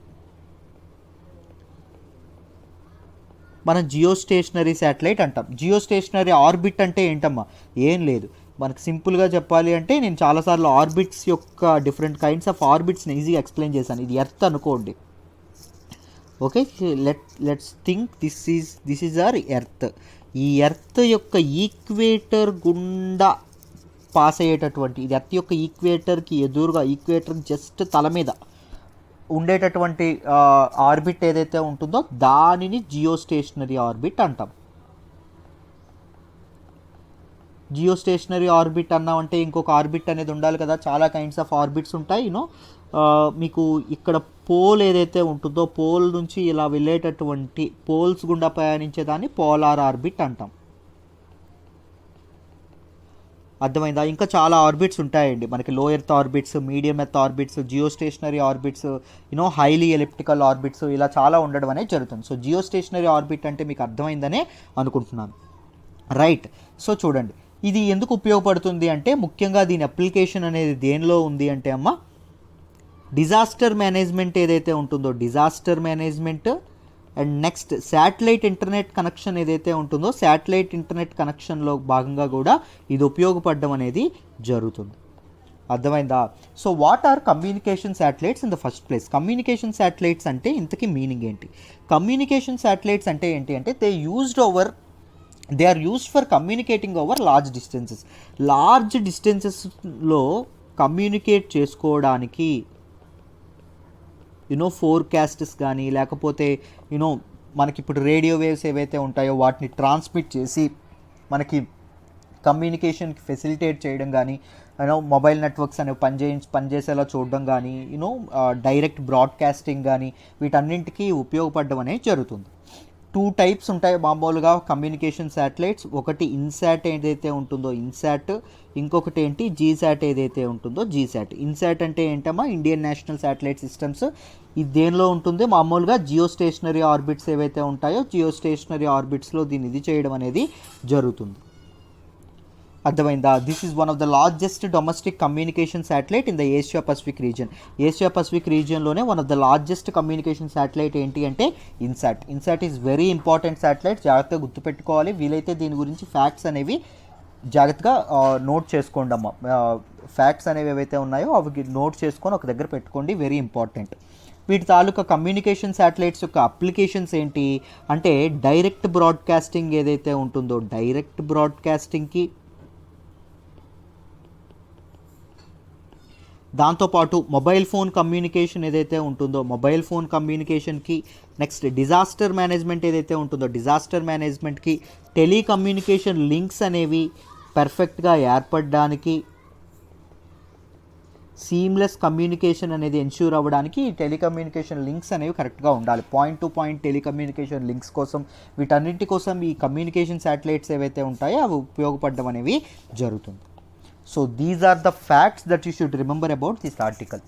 మనం జియోస్టేషనరీ శాటిలైట్ అంటాం. జియోస్టేషనరీ ఆర్బిట్ అంటే ఏంటమ్మా? ఏం లేదు, మనకు సింపుల్గా చెప్పాలి అంటే నేను చాలాసార్లు ఆర్బిట్స్ యొక్క డిఫరెంట్ కైండ్స్ ఆఫ్ ఆర్బిట్స్ని ఈజీగా ఎక్స్ప్లెయిన్ చేశాను. ఇది ఎర్త్ అనుకోండి. Okay, let's think this is our earth. ఈ ఎర్త్ యొక్క ఈక్వేటర్ గుండా పాస్ అయ్యేటటువంటి, ఇది ఎర్త్ యొక్క ఈక్వేటర్కి ఎదురుగా, ఈక్వేటర్ జస్ట్ తల మీద ఉండేటటువంటి ఆర్బిట్ ఏదైతే ఉంటుందో దానిని జియోస్టేషనరీ ఆర్బిట్ అంటాం. జియోస్టేషనరీ ఆర్బిట్ అన్నామంటే ఇంకొక ఆర్బిట్ అనేది ఉండాలి కదా. చాలా కైండ్స్ ఆఫ్ ఆర్బిట్స్ ఉంటాయి. మీకు ఇక్కడ పోల్ ఏదైతే ఉంటుందో పోల్ నుంచి ఇలా వెళ్ళేటటువంటి పోల్స్ గుండా ప్రయాణించేదాన్ని పోలార్ ఆర్బిట్ అంటాం. అర్థమైందా? ఇంకా చాలా ఆర్బిట్స్ ఉంటాయండి మనకి. లో earth orbits, medium earth orbits, geostationary orbits, highly elliptical orbits, ఇలా చాలా ఉండడం అనేది జరుగుతుంది. సో జియోస్టేషనరీ ఆర్బిట్ అంటే మీకు అర్థమైందనే అనుకుంటున్నాను. రైట్, సో చూడండి ఇది ఎందుకు ఉపయోగపడుతుంది అంటే ముఖ్యంగా దీని అప్లికేషన్ అనేది దేనిలో ఉంది అంటే అమ్మ డిజాస్టర్ మేనేజ్మెంట్ ఏదైతే ఉంటుందో disaster management and next satellite internet connection ఏదైతే ఉంటుందో శాటిలైట్ ఇంటర్నెట్ కనెక్షన్లో భాగంగా కూడా ఇది ఉపయోగపడడం అనేది జరుగుతుంది. అర్థమైందా? So what are communication satellites in the first place? Communication satellites అంటే ఇంతకీ మీనింగ్ ఏంటి? కమ్యూనికేషన్ శాటిలైట్స్ అంటే ఏంటి అంటే they are used for communicating over large డిస్టెన్సెస్లో కమ్యూనికేట్ చేసుకోవడానికి, ఫోర్కాస్ట్స్ కానీ లేకపోతే మనకి ఇప్పుడు రేడియో వేవ్స్ ఏవైతే ఉంటాయో వాటిని ట్రాన్స్మిట్ చేసి మనకి కమ్యూనికేషన్కి ఫెసిలిటేట్ చేయడం కానీ, మొబైల్ నెట్వర్క్స్ అనేవి పనిచేసేలా చూడడం కానీ, డైరెక్ట్ బ్రాడ్కాస్టింగ్ కానీ, వీటన్నింటికీ ఉపయోగపడడం అనేది జరుగుతుంది. 2 టైప్స్ ఉంటాయి మామూలుగా కమ్యూనికేషన్ శాటిలైట్స్. ఒకటి ఇన్సాట్ ఏదైతే ఉంటుందో ఇన్సాట్, ఇంకొకటి ఏంటి జీసాట్ ఏదైతే ఉంటుందో జీసాట్. ఇన్సాట్ అంటే ఏంటమ్మా, ఇండియన్ నేషనల్ శాటిలైట్ సిస్టమ్స్. ఇది దేనిలో ఉంటుంది? మామూలుగా జియో స్టేషనరీ ఆర్బిట్స్ ఏవైతే ఉంటాయో జియో స్టేషనరీ ఆర్బిట్స్లో దీన్ని ఇది చేయడం అనేది జరుగుతుంది. అర్థమైందా? This is one of the largest domestic communication satellite in the Asia Pacific region. Asia Pacific రీజియన్లోనే one of the largest communication satellite ఏంటి అంటే INSAT. INSAT is very important satellite, జాగ్రత్తగా గుర్తుపెట్టుకోవాలి. వీలైతే దీని గురించి ఫ్యాక్ట్స్ అనేవి జాగ్రత్తగా నోట్ చేసుకోండి అమ్మ. ఫ్యాక్ట్స్ అనేవి ఏవైతే ఉన్నాయో అవి నోట్ చేసుకొని ఒక దగ్గర పెట్టుకోండి, వెరీ ఇంపార్టెంట్. వీటి తాలూకా కమ్యూనికేషన్ శాటిలైట్స్ యొక్క అప్లికేషన్స్ ఏంటి అంటే డైరెక్ట్ బ్రాడ్కాస్టింగ్ ఏదైతే ఉంటుందో డైరెక్ట్ బ్రాడ్కాస్టింగ్కి, దాంతోపాటు మొబైల్ ఫోన్ కమ్యూనికేషన్ ఏదైతే ఉంటుందో మొబైల్ ఫోన్ కమ్యూనికేషన్కి, నెక్స్ట్ డిజాస్టర్ మేనేజ్మెంట్ ఏదైతే ఉంటుందో డిజాస్టర్ మేనేజ్మెంట్కి, టెలికమ్యూనికేషన్ లింక్స్ అనేవి పర్ఫెక్ట్గా ఏర్పడడానికి, సీమ్లెస్ కమ్యూనికేషన్ అనేది ఎన్ష్యూర్ అవ్వడానికి టెలికమ్యూనికేషన్ లింక్స్ అనేవి కరెక్ట్గా ఉండాలి. Point to point telecommunication links కోసం, వీటన్నింటి కోసం ఈ కమ్యూనికేషన్ శాటిలైట్స్ ఏవైతే ఉంటాయో అవి ఉపయోగపడడం అనేవి జరుగుతుంది. So these are the facts that you should remember about this article.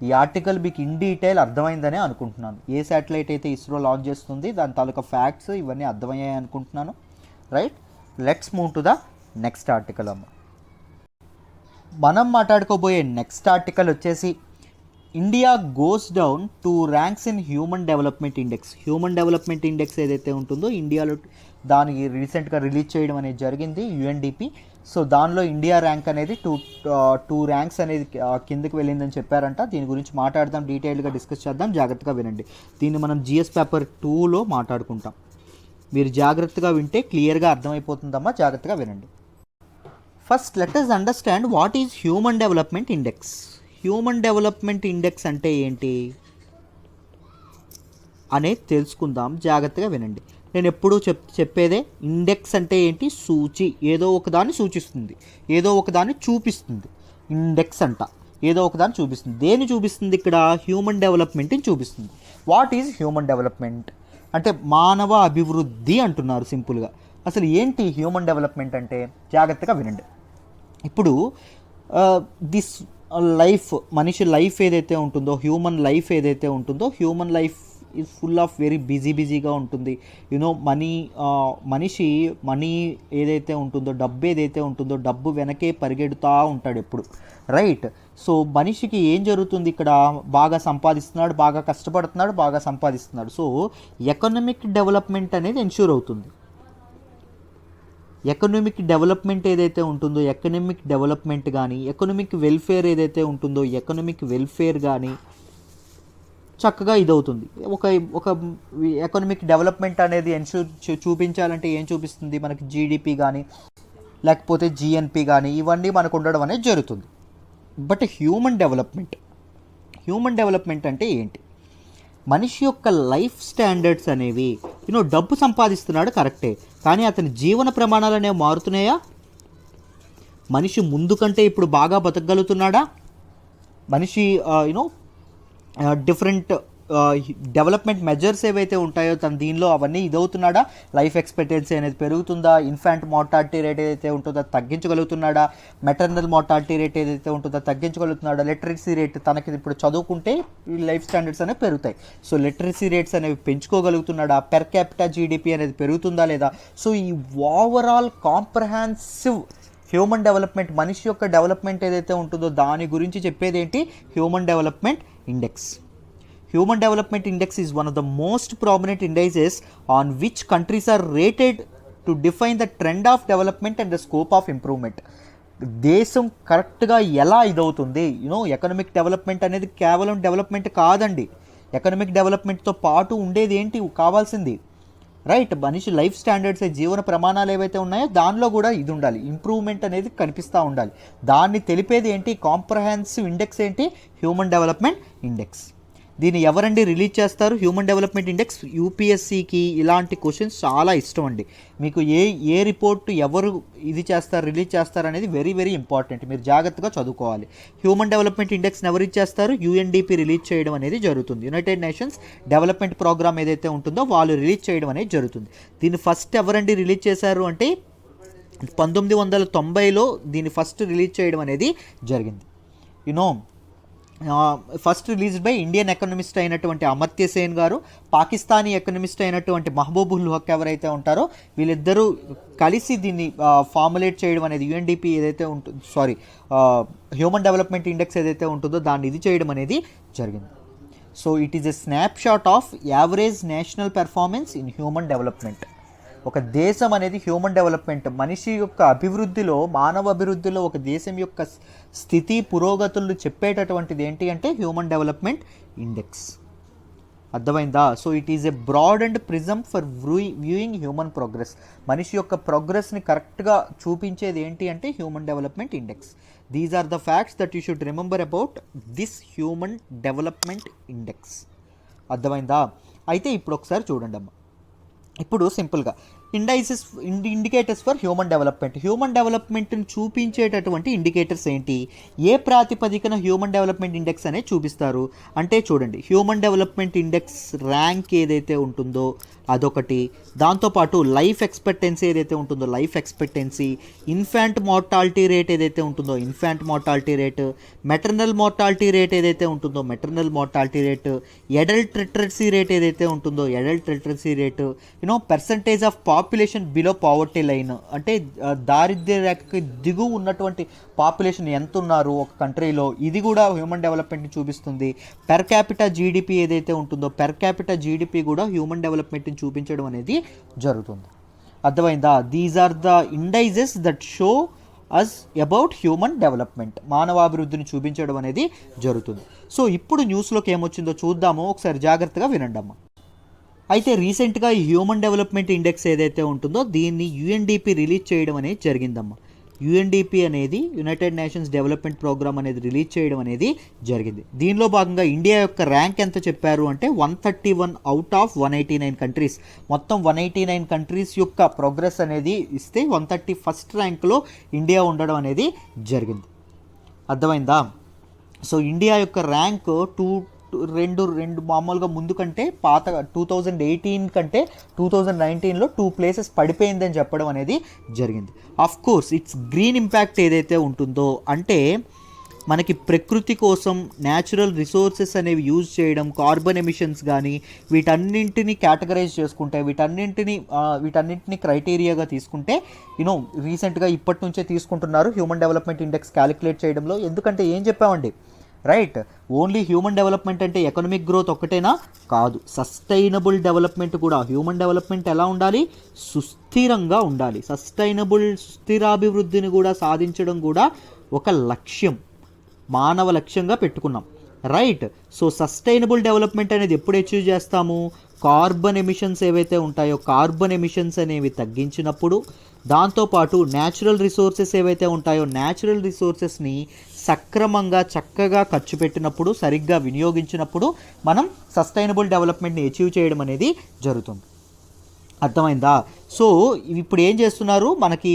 ఈ ఆర్టికల్ మీకు ఇన్ డీటెయిల్ అర్థమైందనే అనుకుంటున్నాను. ఏ శాటిలైట్ అయితే ఇస్రో లాంచ్ చేస్తుంది దాని తాలూకా ఫ్యాక్ట్స్ ఇవన్నీ అర్థమయ్యాయి అనుకుంటున్నాను. Right, let's move to the next article అమ్మ. మనం మాట్లాడుకోబోయే నెక్స్ట్ ఆర్టికల్ వచ్చేసి India goes down 2 ranks in human development index. Human development index ఏదైతే ఉంటుందో ఇండియాలో దానికి రీసెంట్గా రిలీజ్ చేయడం అనేది జరిగింది UNDP. సో దానిలో ఇండియా ర్యాంక్ అనేది టూ ర్యాంక్స్ అనేది కిందకి వెళ్ళిందని చెప్పారంట. దీని గురించి మాట్లాడదాం, డీటెయిల్గా డిస్కస్ చేద్దాం, జాగ్రత్తగా వినండి. దీన్ని మనం GS పేపర్ 2లో మాట్లాడుకుంటాం. మీరు జాగ్రత్తగా వింటే క్లియర్గా అర్థమైపోతుందమ్మా, జాగ్రత్తగా వినండి. First let us understand what is human development index. Human development index అంటే ఏంటి అనేది తెలుసుకుందాం, జాగ్రత్తగా వినండి. నేను ఎప్పుడూ చెప్పేదే ఇండెక్స్ అంటే ఏంటి, సూచి, ఏదో ఒకదాన్ని సూచిస్తుంది, ఏదో ఒకదాన్ని చూపిస్తుంది. ఇండెక్స్ అంట ఏదో ఒకదాన్ని చూపిస్తుంది. దేన్ని చూపిస్తుంది? ఇక్కడ హ్యూమన్ డెవలప్మెంట్ని చూపిస్తుంది. వాట్ ఈజ్ హ్యూమన్ డెవలప్మెంట్ అంటే మానవ అభివృద్ధి అంటున్నారు సింపుల్గా. అసలు ఏంటి హ్యూమన్ డెవలప్మెంట్ అంటే జాగ్రత్తగా వినండి. ఇప్పుడు దిస్ లైఫ్, మనిషి లైఫ్ ఏదైతే ఉంటుందో, హ్యూమన్ లైఫ్ ఏదైతే ఉంటుందో, human life is full of very బిజీగా ఉంటుంది. మనీ ఏదైతే ఉంటుందో, డబ్బు ఏదైతే ఉంటుందో, డబ్బు వెనకే పరిగెడుతూ ఉంటాడు ఎప్పుడు. రైట్, సో మనిషికి ఏం జరుగుతుంది ఇక్కడ? బాగా సంపాదిస్తున్నాడు, బాగా కష్టపడుతున్నాడు, బాగా సంపాదిస్తున్నాడు. సో ఎకనామిక్ డెవలప్మెంట్ అనేది ఎన్ష్యూర్ అవుతుంది. ఎకనామిక్ డెవలప్మెంట్ ఏదైతే ఉంటుందో, ఎకనామిక్ డెవలప్మెంట్ కానీ, ఎకనామిక్ వెల్ఫేర్ ఏదైతే ఉంటుందో, ఎకనామిక్ వెల్ఫేర్ కానీ చక్కగా ఇదవుతుంది. ఒక ఎకనామిక్ డెవలప్మెంట్ అనేది చూపించాలంటే ఏం చూపిస్తుంది? మనకి GDP కానీ లేకపోతే GNP కానీ ఇవన్నీ మనకు ఉండడం అనేది జరుగుతుంది. బట్ హ్యూమన్ డెవలప్మెంట్ అంటే ఏంటి? మనిషి యొక్క లైఫ్ స్టాండర్డ్స్ అనేవి డబ్బు సంపాదిస్తున్నాడు కరెక్టే, కానీ అతని జీవన ప్రమాణాలు అనేవి మారుతున్నాయా? మనిషి ముందు కంటే ఇప్పుడు బాగా బతకగలుగుతున్నాడా? మనిషి డిఫరెంట్ డెవలప్మెంట్ మెజర్స్ ఏవైతే ఉంటాయో తను దీనిలో అవన్నీ ఇదవుతున్నాడా? లైఫ్ ఎక్స్పెక్టెన్సీ అనేది పెరుగుతుందా? ఇన్ఫాంట్ మార్టాలిటీ రేట్ ఏదైతే ఉంటుందో తగ్గించగలుగుతున్నాడా? మెటర్నల్ మార్టాలిటీ రేట్ ఏదైతే ఉంటుందో తగ్గించగలుగుతున్నాడా? లిటరసీ రేట్, తనకి ఇప్పుడు చదువుకుంటే లైఫ్ స్టాండర్డ్స్ అనేవి పెరుగుతాయి. సో లిటరసీ రేట్స్ అనేవి పెంచుకోగలుగుతున్నాడా? పెర్ క్యాపిటా GDP అనేది పెరుగుతుందా లేదా? సో ఈ ఓవరాల్ కాంప్రహెన్సివ్ హ్యూమన్ డెవలప్మెంట్, మనిషి యొక్క డెవలప్మెంట్ ఏదైతే ఉంటుందో దాని గురించి చెప్పేది ఏంటి? Human development index. Human Development Index is one of the most prominent indices on which countries are rated to define the trend of development and the scope of improvement. దేశం కరెక్ట్గా ఎలా ఇదవుతుంది. ఎకనామిక్ డెవలప్మెంట్ అనేది కేవలం development కాదండి. Economic డెవలప్మెంట్తో పాటు ఉండేది ఏంటి కావాల్సింది, రైట్, మనిషి లైఫ్ స్టాండర్డ్స్, జీవన ప్రమాణాలు ఏవైతే ఉన్నాయో దానిలో కూడా ఇది ఉండాలి, ఇంప్రూవ్మెంట్ అనేది కనిపిస్తూ ఉండాలి. దాన్ని తెలిపేది ఏంటి, కాంప్రహెన్సివ్ ఇండెక్స్ ఏంటి, హ్యూమన్ డెవలప్మెంట్ ఇండెక్స్. దీన్ని ఎవరండి రిలీజ్ చేస్తారు, హ్యూమన్ డెవలప్మెంట్ ఇండెక్స్. యూపీఎస్సికి ఇలాంటి క్వశ్చన్స్ చాలా ఇష్టం అండి. మీకు ఏ రిపోర్ట్ ఎవరు ఇది చేస్తారు, రిలీజ్ చేస్తారు అనేది వెరీ వెరీ ఇంపార్టెంట్, మీరు జాగ్రత్తగా చదువుకోవాలి. హ్యూమన్ డెవలప్మెంట్ ఇండెక్స్ని ఎవరు ఇచ్చేస్తారు, యుఎన్డిపి రిలీజ్ చేయడం అనేది జరుగుతుంది. యునైటెడ్ నేషన్స్ డెవలప్మెంట్ ప్రోగ్రామ్ ఏదైతే ఉంటుందో వాళ్ళు రిలీజ్ చేయడం అనేది జరుగుతుంది. దీన్ని ఫస్ట్ ఎవరండి రిలీజ్ చేశారు అంటే 1990లో దీన్ని ఫస్ట్ రిలీజ్ చేయడం అనేది జరిగింది. First released by Indian economist అయినటువంటి అమర్త్య సేన్ గారు, పాకిస్తానీ ఎకనమిస్ట్ అయినటువంటి మహబూబుల్ హక్ ఎవరైతే ఉంటారో వీళ్ళిద్దరూ కలిసి దీన్ని ఫార్ములేట్ చేయడం అనేది, యుఎన్డిపి ఏదైతే ఉంటుంది, హ్యూమన్ డెవలప్మెంట్ ఇండెక్స్ ఏదైతే ఉంటుందో దాన్ని ఇది చేయడం అనేది జరిగింది. So it is a snapshot of average national performance in human development. ఒక దేశం అనేది హ్యూమన్ డెవలప్మెంట్, మనిషి యొక్క అభివృద్ధిలో, మానవ అభివృద్ధిలో ఒక దేశం యొక్క స్థితి పురోగతులను చెప్పేటటువంటిది ఏంటి అంటే హ్యూమన్ డెవలప్మెంట్ ఇండెక్స్. అర్థమైందా? So it is a broad and prism for viewing human progress. మనిషి యొక్క ప్రోగ్రెస్ని కరెక్ట్గా చూపించేది ఏంటి అంటే human development index. These are the facts that you should remember about this human development index. అర్థమైందా? అయితే ఇప్పుడు ఒకసారి చూడండి అమ్మ. ఇప్పుడు సింపుల్గా indicators for human development. Human డెవలప్మెంట్ని చూపించేటటువంటి ఇండికేటర్స్ ఏంటి, ఏ ప్రాతిపదికన హ్యూమన్ డెవలప్మెంట్ ఇండెక్స్ అనేది చూపిస్తారు అంటే చూడండి, హ్యూమన్ డెవలప్మెంట్ ఇండెక్స్ ర్యాంక్ ఏదైతే ఉంటుందో అదొకటి, దాంతోపాటు లైఫ్ ఎక్స్పెక్టెన్సీ ఏదైతే ఉంటుందో life expectancy, infant mortality rate ఏదైతే ఉంటుందో infant mortality rate, maternal mortality rate ఏదైతే ఉంటుందో maternal mortality rate, adult literacy rate ఏదైతే ఉంటుందో adult literacy rate, percentage of population below poverty line అంటే దారిద్ర్య రేఖకి దిగువ ఉన్నటువంటి పాపులేషన్ ఎంత ఉన్నారు ఒక కంట్రీలో, ఇది కూడా హ్యూమన్ డెవలప్మెంట్ని చూపిస్తుంది. పెర్ క్యాపిటా జీడిపి ఏదైతే ఉంటుందో పెర్ క్యాపిటా జీడిపి కూడా హ్యూమన్ డెవలప్మెంట్ని చూపించడం అనేది జరుగుతుంది. అర్థమైందా? These are the indices that show us about human development. మానవాభివృద్ధిని చూపించడం అనేది జరుగుతుంది. సో ఇప్పుడు న్యూస్లోకి ఏమొచ్చిందో చూద్దాము, ఒకసారి జాగ్రత్తగా వినండి అమ్మ. అయితే రీసెంట్గా ఈ హ్యూమన్ డెవలప్మెంట్ ఇండెక్స్ ఏదైతే ఉంటుందో దీన్ని యుఎన్డిపి రిలీజ్ చేయడం అనేది జరిగిందమ్మా. యుఎన్డిపి అనేది యునైటెడ్ నేషన్స్ డెవలప్మెంట్ ప్రోగ్రామ్ అనేది రిలీజ్ చేయడం అనేది జరిగింది. దీనిలో భాగంగా ఇండియా యొక్క ర్యాంక్ ఎంత చెప్పారు అంటే 131 అవుట్ ఆఫ్ 189 కంట్రీస్. మొత్తం 189 కంట్రీస్ యొక్క ప్రోగ్రెస్ అనేది ఇస్తే 131st ర్యాంక్లో ఇండియా ఉండడం అనేది జరిగింది. అర్థమైందా? సో ఇండియా యొక్క ర్యాంక్ రెండు మామూలుగా ముందు కంటే పాత 2018 కంటే 2019లో 2 ప్లేసెస్ పడిపోయిందని చెప్పడం అనేది జరిగింది. Of course it's green impact ఏదైతే ఉంటుందో అంటే మనకి ప్రకృతి కోసం న్యాచురల్ రిసోర్సెస్ అనేవి యూజ్ చేయడం, కార్బన్ ఎమిషన్స్ కానీ వీటన్నింటిని కేటగరైజ్ చేసుకుంటే వీటన్నింటిని క్రైటీరియాగా తీసుకుంటే రీసెంట్గా ఇప్పటి నుంచే తీసుకుంటున్నారు హ్యూమన్ డెవలప్మెంట్ ఇండెక్స్ క్యాలిక్యులేట్ చేయడంలో. ఎందుకంటే ఏం చెప్పామండి, రైట్, ఓన్లీ హ్యూమన్ డెవలప్మెంట్ అంటే ఎకనామిక్ గ్రోత్ ఒక్కటేనా కాదు, సస్టైనబుల్ డెవలప్మెంట్ కూడా. హ్యూమన్ డెవలప్మెంట్ ఎలా ఉండాలి, సుస్థిరంగా ఉండాలి. సుస్థిరాభివృద్ధిని కూడా సాధించడం కూడా ఒక లక్ష్యం, మానవ లక్ష్యంగా పెట్టుకున్నాం, రైట్. సో సస్టైనబుల్ డెవలప్మెంట్ అనేది ఎప్పుడు అచీవ్ చేస్తాము, కార్బన్ ఎమిషన్స్ ఏవైతే ఉంటాయో కార్బన్ ఎమిషన్స్ అనేవి తగ్గించినప్పుడు, దాంతోపాటు న్యాచురల్ రిసోర్సెస్ ఏవైతే ఉంటాయో న్యాచురల్ రిసోర్సెస్ని సక్రమంగా చక్కగా ఖర్చు పెట్టినప్పుడు, సరిగ్గా వినియోగించినప్పుడు మనం సస్టైనబుల్ డెవలప్మెంట్ని అచీవ్ చేయడం అనేది జరుగుతుంది. అర్థమైందా? సో ఇప్పుడు ఏం చేస్తున్నారు, మనకి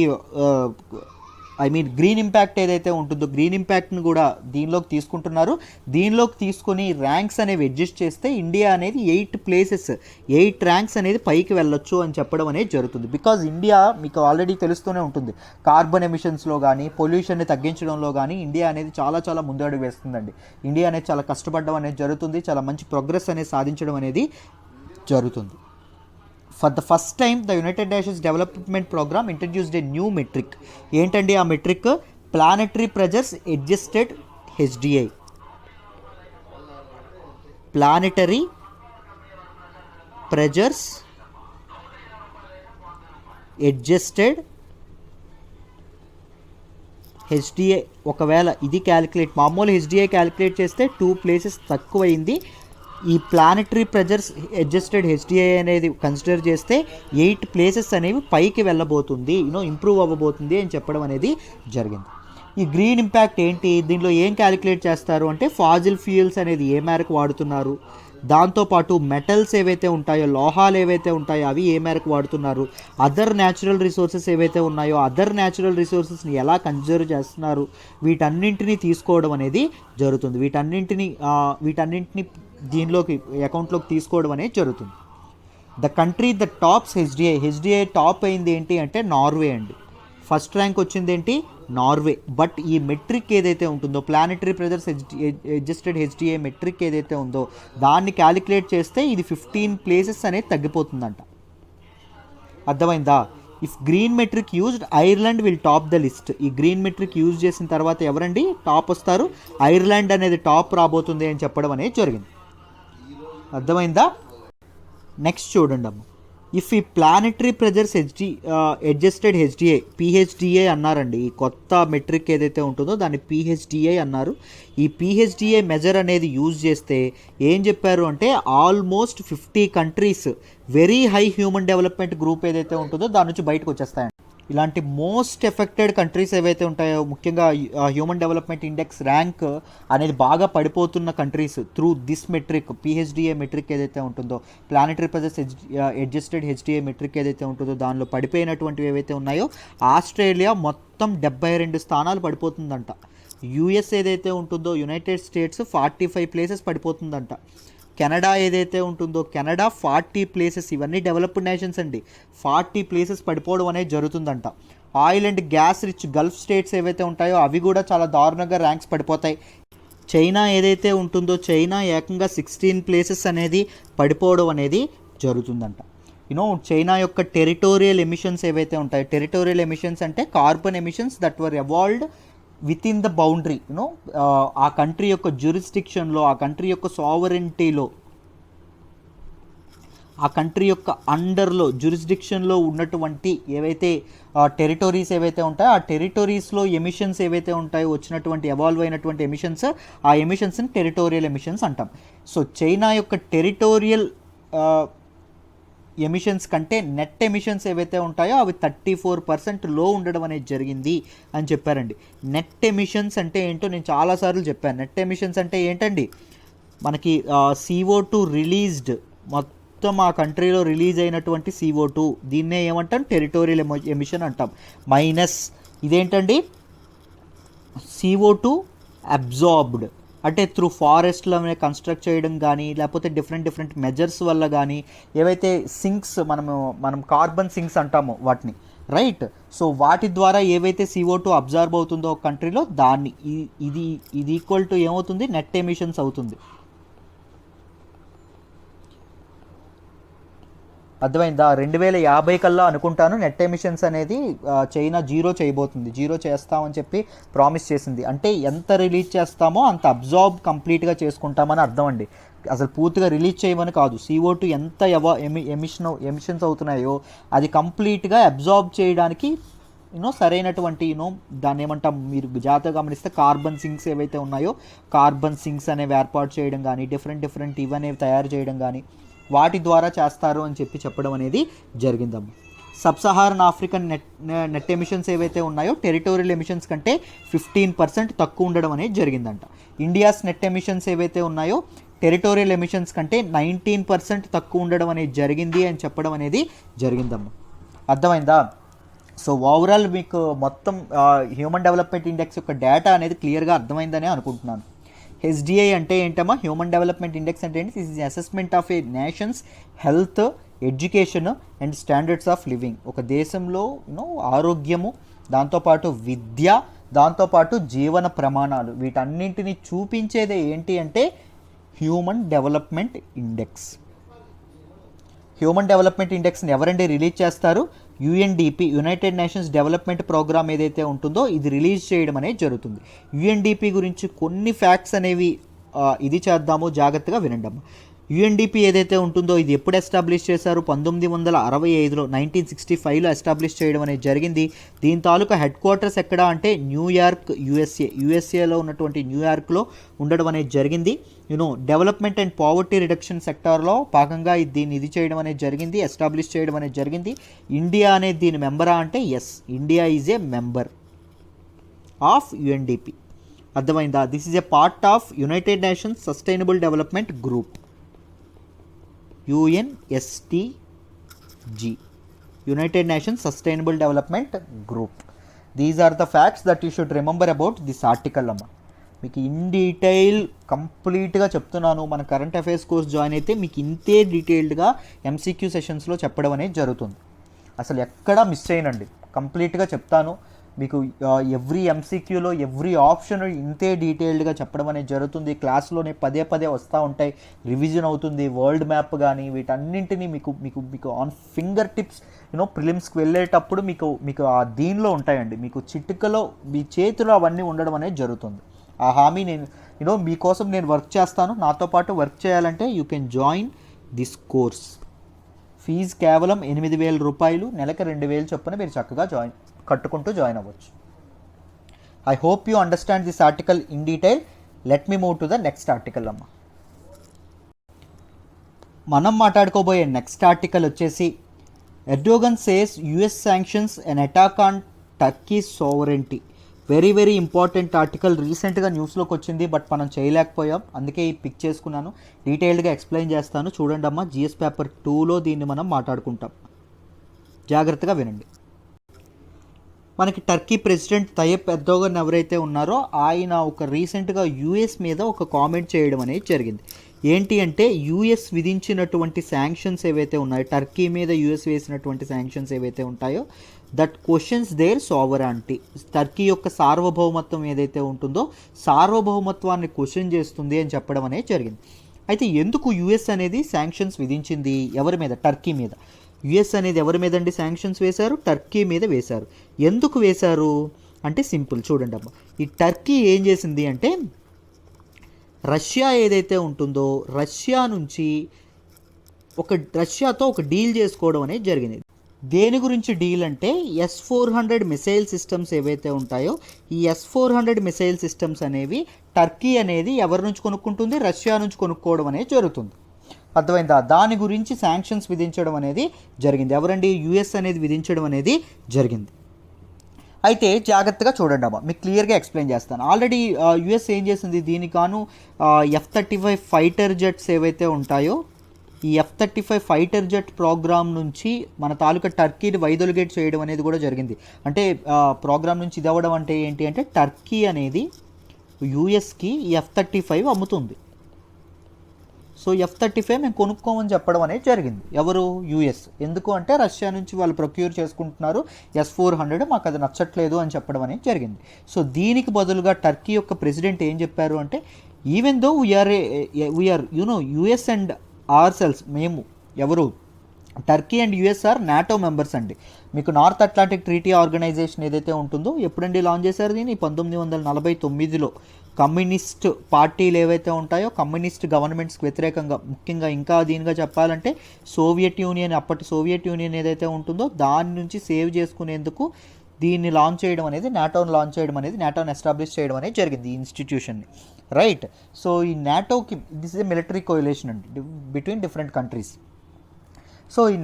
గ్రీన్ ఇంపాక్ట్ ఏదైతే ఉంటుందో గ్రీన్ ఇంపాక్ట్ని కూడా దీనిలోకి తీసుకుంటున్నారు. దీనిలోకి తీసుకొని ర్యాంక్స్ అనేవి అడ్జస్ట్ చేస్తే ఇండియా అనేది 8 ర్యాంక్స్ అనేది పైకి వెళ్ళొచ్చు అని చెప్పడం అనేది జరుగుతుంది. బికాజ్ ఇండియా మీకు ఆల్రెడీ తెలుస్తూనే ఉంటుంది, కార్బన్ ఎమిషన్స్లో కానీ పొల్యూషన్ని తగ్గించడంలో కానీ ఇండియా అనేది చాలా చాలా ముందడుగు వేస్తుందండి. ఇండియా అనేది చాలా కష్టపడడం అనేది జరుగుతుంది, చాలా మంచి ప్రోగ్రెస్ అనేది సాధించడం అనేది జరుగుతుంది. For the first time, the United Nations Development Program introduced a new metric. ఏంటండి ఆ metric? Planetary pressures adjusted HDI. Planetary pressures adjusted HDI ఒకవేళ ఇది క్యాలిక్యులేట్ మామూలు హెచ్డిఏ క్యాలిక్యులేట్ చేస్తే 2 ప్లేసెస్ తక్కువైంది. ఈ ప్లానెటరీ ప్రెజర్స్ అడ్జస్టెడ్ హెచ్డిఐ అనేది కన్సిడర్ చేస్తే 8 ప్లేసెస్ అనేవి పైకి వెళ్ళబోతుంది, ఇంప్రూవ్ అవ్వబోతుంది అని చెప్పడం అనేది జరిగింది. ఈ గ్రీన్ ఇంపాక్ట్ ఏంటి, దీనిలో ఏం క్యాలిక్యులేట్ చేస్తారు అంటే ఫాజిల్ ఫ్యూయల్స్ అనేది ఏ మేరకు వాడుతున్నారు, దాంతోపాటు మెటల్స్ ఏవైతే ఉంటాయో, లోహాలు ఏవైతే ఉంటాయో అవి ఏ మేరకు వాడుతున్నారు, అదర్ న్యాచురల్ రిసోర్సెస్ ఏవైతే ఉన్నాయో అదర్ న్యాచురల్ రిసోర్సెస్ని ఎలా కన్జర్వ్ చేస్తున్నారు, వీటన్నింటినీ తీసుకోవడం అనేది జరుగుతుంది. వీటన్నింటినీ దీనిలోకి అకౌంట్లోకి తీసుకోవడం అనేది జరుగుతుంది. The country the tops HDI top అయింది ఏంటి అంటే నార్వే అండి. ఫస్ట్ ర్యాంక్ వచ్చింది ఏంటి, నార్వే. బట్ ఈ మెట్రిక్ ఏదైతే ఉంటుందో planetary pressures adjusted HDI metric ఏదైతే ఉందో దాన్ని క్యాలిక్యులేట్ చేస్తే ఇది 15 ప్లేసెస్ అనేది తగ్గిపోతుందంట. అర్థమైందా? If green metric used Ireland will top the list. ఈ గ్రీన్ మెట్రిక్ యూజ్ చేసిన తర్వాత ఎవరండి టాప్ వస్తారు, ఐర్లాండ్ అనేది టాప్ రాబోతుంది అని చెప్పడం అనేది జరిగింది. అర్థమైందా? నెక్స్ట్ చూడండి అమ్మ, ఇఫ్ ఈ ప్లానెటరీ ప్రెజర్స్ అడ్జస్టెడ్ హెచ్డిఐ పిహెచ్డిఐ అన్నారండి. ఈ కొత్త మెట్రిక్ ఏదైతే ఉంటుందో దాన్ని పిహెచ్డిఐ అన్నారు. ఈ పిహెచ్డిఐ మెజర్ అనేది యూజ్ చేస్తే ఏం చెప్పారు అంటే almost 50 countries very high human development group ఏదైతే ఉంటుందో దాని నుంచి బయటకు వచ్చేస్తాయండి. ఇలాంటి మోస్ట్ ఎఫెక్టెడ్ కంట్రీస్ ఏవైతే ఉంటాయో, ముఖ్యంగా హ్యూమన్ డెవలప్మెంట్ ఇండెక్స్ ర్యాంక్ అనేది బాగా పడిపోతున్న countries through this metric PHDI metric ఏదైతే ఉంటుందో, planetary pressures adjusted HDI metric ఏదైతే ఉంటుందో దానిలో పడిపోయినటువంటివి ఏవైతే ఉన్నాయో ఆస్ట్రేలియా మొత్తం 72 స్థానాలు పడిపోతుందంట. యూఎస్ ఏదైతే ఉంటుందో యునైటెడ్ స్టేట్స్ 45 ప్లేసెస్ పడిపోతుందంట. కెనడా ఏదైతే ఉంటుందో కెనడా 40 ప్లేసెస్, ఇవన్నీ డెవలప్డ్ నేషన్స్ అండి, 40 ప్లేసెస్ పడిపోవడం అనేది జరుగుతుందంట. Oil and gas rich Gulf states ఏవైతే ఉంటాయో అవి కూడా చాలా దారుణంగా ర్యాంక్స్ పడిపోతాయి. చైనా ఏదైతే ఉంటుందో చైనా ఏకంగా 16 ప్లేసెస్ అనేది పడిపోవడం అనేది జరుగుతుందంట. చైనా యొక్క టెరిటోరియల్ ఎమిషన్స్ ఏవైతే ఉంటాయో, టెరిటోరియల్ ఎమిషన్స్ అంటే carbon emissions that were evolved with in the boundary, ఆ కంట్రీ యొక్క జ్యూరిస్డిక్షన్లో, ఆ కంట్రీ యొక్క సావరెంటీలో, ఆ కంట్రీ యొక్క అండర్లో జ్యూరిస్డిక్షన్లో ఉన్నటువంటి ఏవైతే టెరిటోరీస్ ఏవైతే ఉంటాయో ఆ టెరిటోరీస్లో ఎమిషన్స్ ఏవైతే ఉంటాయో వచ్చినటువంటి ఎవాల్వ్ అయినటువంటి ఎమిషన్స్, ఆ ఎమిషన్స్ని టెరిటోరియల్ ఎమిషన్స్ అంటాం. సో చైనా యొక్క టెరిటోరియల్ ఎమిషన్స్ కంటే నెట్ ఎమిషన్స్ ఏవైతే ఉంటాయో అవి 34% లో ఉండడం అనేది జరిగింది అని చెప్పారండి. నెట్ ఎమిషన్స్ అంటే ఏంటో నేను చాలాసార్లు చెప్పాను. నెట్ ఎమిషన్స్ అంటే ఏంటండి, మనకి CO2 రిలీజ్డ్, మొత్తం ఆ కంట్రీలో రిలీజ్ అయినటువంటి CO2, దీన్నే ఏమంటాం టెరిటోరియల్ ఎమిషన్ అంటాం. మైనస్ ఇదేంటండి CO2 అబ్జార్బ్డ్, అంటే త్రూ ఫారెస్ట్లోనే కన్స్ట్రక్ట్ చేయడం కానీ లేకపోతే డిఫరెంట్ మెజర్స్ వల్ల కానీ ఏవైతే సింక్స్ మనం కార్బన్ సింక్స్ అంటామో వాటిని, రైట్. సో వాటి ద్వారా ఏవైతే CO2 అబ్జార్బ్ అవుతుందో ఒక కంట్రీలో దాన్ని ఇది ఈక్వల్ టు ఏమవుతుంది, నెట్ ఎమిషన్స్ అవుతుంది. అర్థమైందా? 2050 కల్లా అనుకుంటాను నెట్ ఎమిషన్స్ అనేది చైనా జీరో చేయబోతుంది, జీరో చేస్తామని చెప్పి ప్రామిస్ చేసింది. అంటే ఎంత రిలీజ్ చేస్తామో అంత అబ్జార్బ్ కంప్లీట్గా చేసుకుంటామని అర్థం అండి. అసలు పూర్తిగా రిలీజ్ చేయమని కాదు. CO2 ఎంత ఎమిషన్స్ అవుతున్నాయో అది కంప్లీట్గా అబ్జార్బ్ చేయడానికి సరైనటువంటి దాన్ని ఏమంటాం, మీరు జాగ్రత్తగా గమనిస్తే కార్బన్ సింక్స్ ఏవైతే ఉన్నాయో కార్బన్ సింక్స్ అనేవి ఏర్పాటు చేయడం కానీ డిఫరెంట్ ఇవనేవి తయారు చేయడం కానీ వాటి ద్వారా చేస్తారు అని చెప్పడం అనేది జరిగిందమ్మ. Sub Saharan African net emissions ఏవైతే ఉన్నాయో టెరిటోరియల్ ఎమిషన్స్ కంటే 15% తక్కువ ఉండడం అనేది జరిగిందంట. ఇండియాస్ నెట్ ఎమిషన్స్ ఏవైతే ఉన్నాయో టెరిటోరియల్ ఎమిషన్స్ కంటే 19% తక్కువ ఉండడం అనేది జరిగింది అని చెప్పడం అనేది జరిగిందమ్మ. అర్థమైందా? సో ఓవరాల్ మీకు మొత్తం హ్యూమన్ డెవలప్మెంట్ ఇండెక్స్ యొక్క డేటా అనేది క్లియర్గా అర్థమైందని అనుకుంటున్నాను. హెచ్డిఐ అంటే ఏంటమ్మా, హ్యూమన్ డెవలప్మెంట్ ఇండెక్స్ అంటే ఏంటి, this is assessment of A nations health, education and standards of living. ఒక దేశంలో ఆరోగ్యము, దాంతోపాటు విద్య, దాంతోపాటు జీవన ప్రమాణాలు, వీటన్నింటినీ చూపించేదే ఏంటి అంటే human development index. Human development ఇండెక్స్ని ఎవరండి రిలీజ్ చేస్తారు, UNDP, United Nations Development Programme ఏదైతే ఉంటుందో ఇది రిలీజ్ చేయడం అనేది జరుగుతుంది. UNDP గురించి కొన్ని ఫ్యాక్ట్స్ అనేవి ఇది చేద్దాము, జాగ్రత్తగా వినండి. యుఎన్డిపి ఏదైతే ఉంటుందో ఇది ఎప్పుడు ఎస్టాబ్లిష్ చేశారు? 1965లో 1965లో ఎస్టాబ్లిష్ చేయడం అనేది జరిగింది. దీని తాలూకా హెడ్ క్వార్టర్స్ ఎక్కడ అంటే న్యూయార్క్, యుఎస్ఏలో ఉన్నటువంటి న్యూయార్క్లో ఉండడం అనేది జరిగింది. డెవలప్మెంట్ అండ్ పావర్టీ రిడక్షన్ సెక్టార్లో భాగంగా దీన్ని ఇది చేయడం అనేది జరిగింది, ఎస్టాబ్లిష్ చేయడం అనేది జరిగింది. ఇండియా అనేది దీని మెంబరా అంటే yes, India is a member of UNDP. అర్థమైందా? This is a part of United Nations sustainable development group, UNSTG, United Nations Sustainable Development Group. These are the facts that you should remember about this article అమ్మ. మీకు in detail కంప్లీట్గా చెప్తున్నాను. మన current affairs course join అయితే మీకు ఇంతే డీటెయిల్డ్గా MCQ సెషన్స్లో చెప్పడం అనేది జరుగుతుంది. అసలు ఎక్కడా మిస్ చేయనండి, కంప్లీట్గా చెప్తాను మీకు. ఎవ్రీ MCQలో ఎవ్రీ ఆప్షన్ ఇంతే డీటెయిల్డ్గా చెప్పడం అనేది జరుగుతుంది. క్లాస్లోనే పదే పదే వస్తూ ఉంటాయి, రివిజన్ అవుతుంది. వరల్డ్ మ్యాప్ కానీ వీటన్నింటినీ మీకు మీకు మీకు ఆన్ ఫింగర్ టిప్స్ ప్రిలిమ్స్కి వెళ్ళేటప్పుడు మీకు ఆ దీనిలో ఉంటాయండి. మీకు చిటికలో మీ చేతిలో అవన్నీ ఉండడం అనేది జరుగుతుంది. ఆ హామీ నేను మీకోసం నేను వర్క్ చేస్తాను. నాతో పాటు వర్క్ చేయాలంటే you can join this course. Fee కేవలం 8,000 రూపాయలు, నెలకు 2,000 చొప్పున మీరు చక్కగా కట్టుకుంటూ జాయిన్ అవ్వచ్చు. I hope you understand this article in detail. Let me move to the next article అమ్మ. మనం మాట్లాడుకోబోయే నెక్స్ట్ ఆర్టికల్ వచ్చేసి Erdogan says US sanctions and attack on Turkey sovereignty. Very very important article. రీసెంట్గా న్యూస్లోకి వచ్చింది, but మనం చేయలేకపోయాం, అందుకే ఈ పిక్ చేసుకున్నాను. డీటెయిల్డ్గా ఎక్స్ప్లెయిన్ చేస్తాను, చూడండి అమ్మ. GS పేపర్ 2లో దీన్ని మనం మాట్లాడుకుంటాం, జాగ్రత్తగా వినండి. మనకి టర్కీ ప్రెసిడెంట్ తయ్యప్ ఎర్దోగన్ ఎవరైతే ఉన్నారో ఆయన ఒక రీసెంట్గా యూఎస్ మీద ఒక కామెంట్ చేయడం అనేది జరిగింది. ఏంటి అంటే యూఎస్ విధించినటువంటి శాంక్షన్స్ ఏవైతే ఉన్నాయో, టర్కీ మీద యూఎస్ వేసినటువంటి శాంక్షన్స్ ఏవైతే ఉంటాయో, దట్ క్వశ్చన్స్ దేర్ సోవరాంటీ. టర్కీ యొక్క సార్వభౌమత్వం ఏదైతే ఉంటుందో సార్వభౌమత్వాన్ని క్వశ్చన్ చేస్తుంది అని చెప్పడం అనేది జరిగింది. అయితే ఎందుకు యూఎస్ అనేది శాంక్షన్స్ విధించింది? ఎవరి మీద? టర్కీ మీద. యుఎస్ అనేది ఎవరి మీద అండి శాంక్షన్స్ వేశారు? టర్కీ మీద వేశారు. ఎందుకు వేశారు అంటే సింపుల్, చూడండి అమ్మ. ఈ టర్కీ ఏం చేసింది అంటే రష్యా ఏదైతే ఉంటుందో రష్యాతో ఒక డీల్ చేసుకోవడం అనేది జరిగింది. దేని గురించి డీల్ అంటే S-400 మిసైల్ సిస్టమ్స్ ఏవైతే ఉంటాయో ఈ S-400 మిసైల్ సిస్టమ్స్ అనేవి టర్కీ అనేది ఎవరి నుంచి కొనుక్కుంటుంది? రష్యా నుంచి కొనుక్కోవడం అనేది జరుగుతుంది. అర్థమైందా? దాని గురించి శాంక్షన్స్ విధించడం అనేది జరిగింది. ఎవరండి? యుఎస్ అనేది విధించడం అనేది జరిగింది. అయితే జాగ్రత్తగా చూడండి అమ్మా, మీకు క్లియర్గా ఎక్స్ప్లెయిన్ చేస్తాను. ఆల్రెడీ యుఎస్ ఏం చేసింది? దీనికాను F-35 ఫైటర్ జెట్స్ ఏవైతే ఉంటాయో ఈ F-35 ఫైటర్ జెట్ ప్రోగ్రామ్ నుంచి మన తాలూకా టర్కీని వైదొలిగేట్ చేయడం అనేది కూడా జరిగింది. అంటే ప్రోగ్రామ్ నుంచి ఇది అవ్వడం అంటే ఏంటి అంటే టర్కీ అనేది యుఎస్కి F-35 అమ్ముతుంది. సో F-35 మేము కొనుక్కోమని చెప్పడం అనేది జరిగింది. ఎవరు? యూఎస్. ఎందుకు అంటే రష్యా నుంచి వాళ్ళు ప్రొక్యూర్ చేసుకుంటున్నారు S-400, మాకు అది నచ్చట్లేదు అని చెప్పడం అనేది జరిగింది. సో దీనికి బదులుగా టర్కీ యొక్క ప్రెసిడెంట్ ఏం చెప్పారు అంటే even though we're US and ourselves, మేము ఎవరు? Turkey and US are NATO members అండి. మీకు నార్త్ అట్లాంటిక్ ట్రీటీ ఆర్గనైజేషన్ ఏదైతే ఉంటుందో ఎప్పుడండి లాంచ్ చేశారు దీన్ని? 1949లో. కమ్యూనిస్ట్ పార్టీలు ఏవైతే ఉంటాయో కమ్యూనిస్ట్ గవర్నమెంట్స్కి వ్యతిరేకంగా, ముఖ్యంగా ఇంకా దీనిగా చెప్పాలంటే సోవియట్ యూనియన్, అప్పటి సోవియట్ యూనియన్ ఏదైతే ఉంటుందో దాని నుంచి సేవ్ చేసుకునేందుకు దీన్ని లాంచ్ చేయడం అనేది, నాటోని లాంచ్ చేయడం అనేది, నాటోని ఎస్టాబ్లిష్ చేయడం అనేది జరిగింది ఈ ఇన్స్టిట్యూషన్ని, రైట్. సో ఈ నాటోకి this is a military coalition అండి బిట్వీన్ డిఫరెంట్ కంట్రీస్. సో ఈ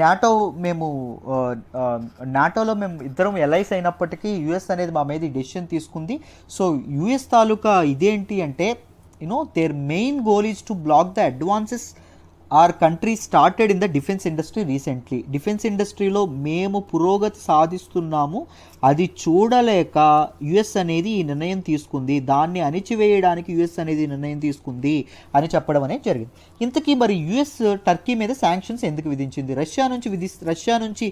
నాటోలో మేము ఇద్దరం ఎలైస్ అయినప్పటికీ యుఎస్ అనేది మా మీద ఈ డెసిషన్ తీసుకుంది. సో యుఎస్ తాలూకా ఇదేంటి అంటే their main goal is to block the advances our country started in the defence industry recently. డిఫెన్స్ ఇండస్ట్రీలో మేము పురోగతి సాధిస్తున్నాము, అది చూడలేక యుఎస్ అనేది ఈ నిర్ణయం తీసుకుంది, దాన్ని అణిచివేయడానికి యుఎస్ అనేది నిర్ణయం తీసుకుంది అని చెప్పడం అనేది జరిగింది. ఇంతకీ మరి యుఎస్ టర్కీ మీద శాంక్షన్స్ ఎందుకు విధించింది? రష్యా నుంచి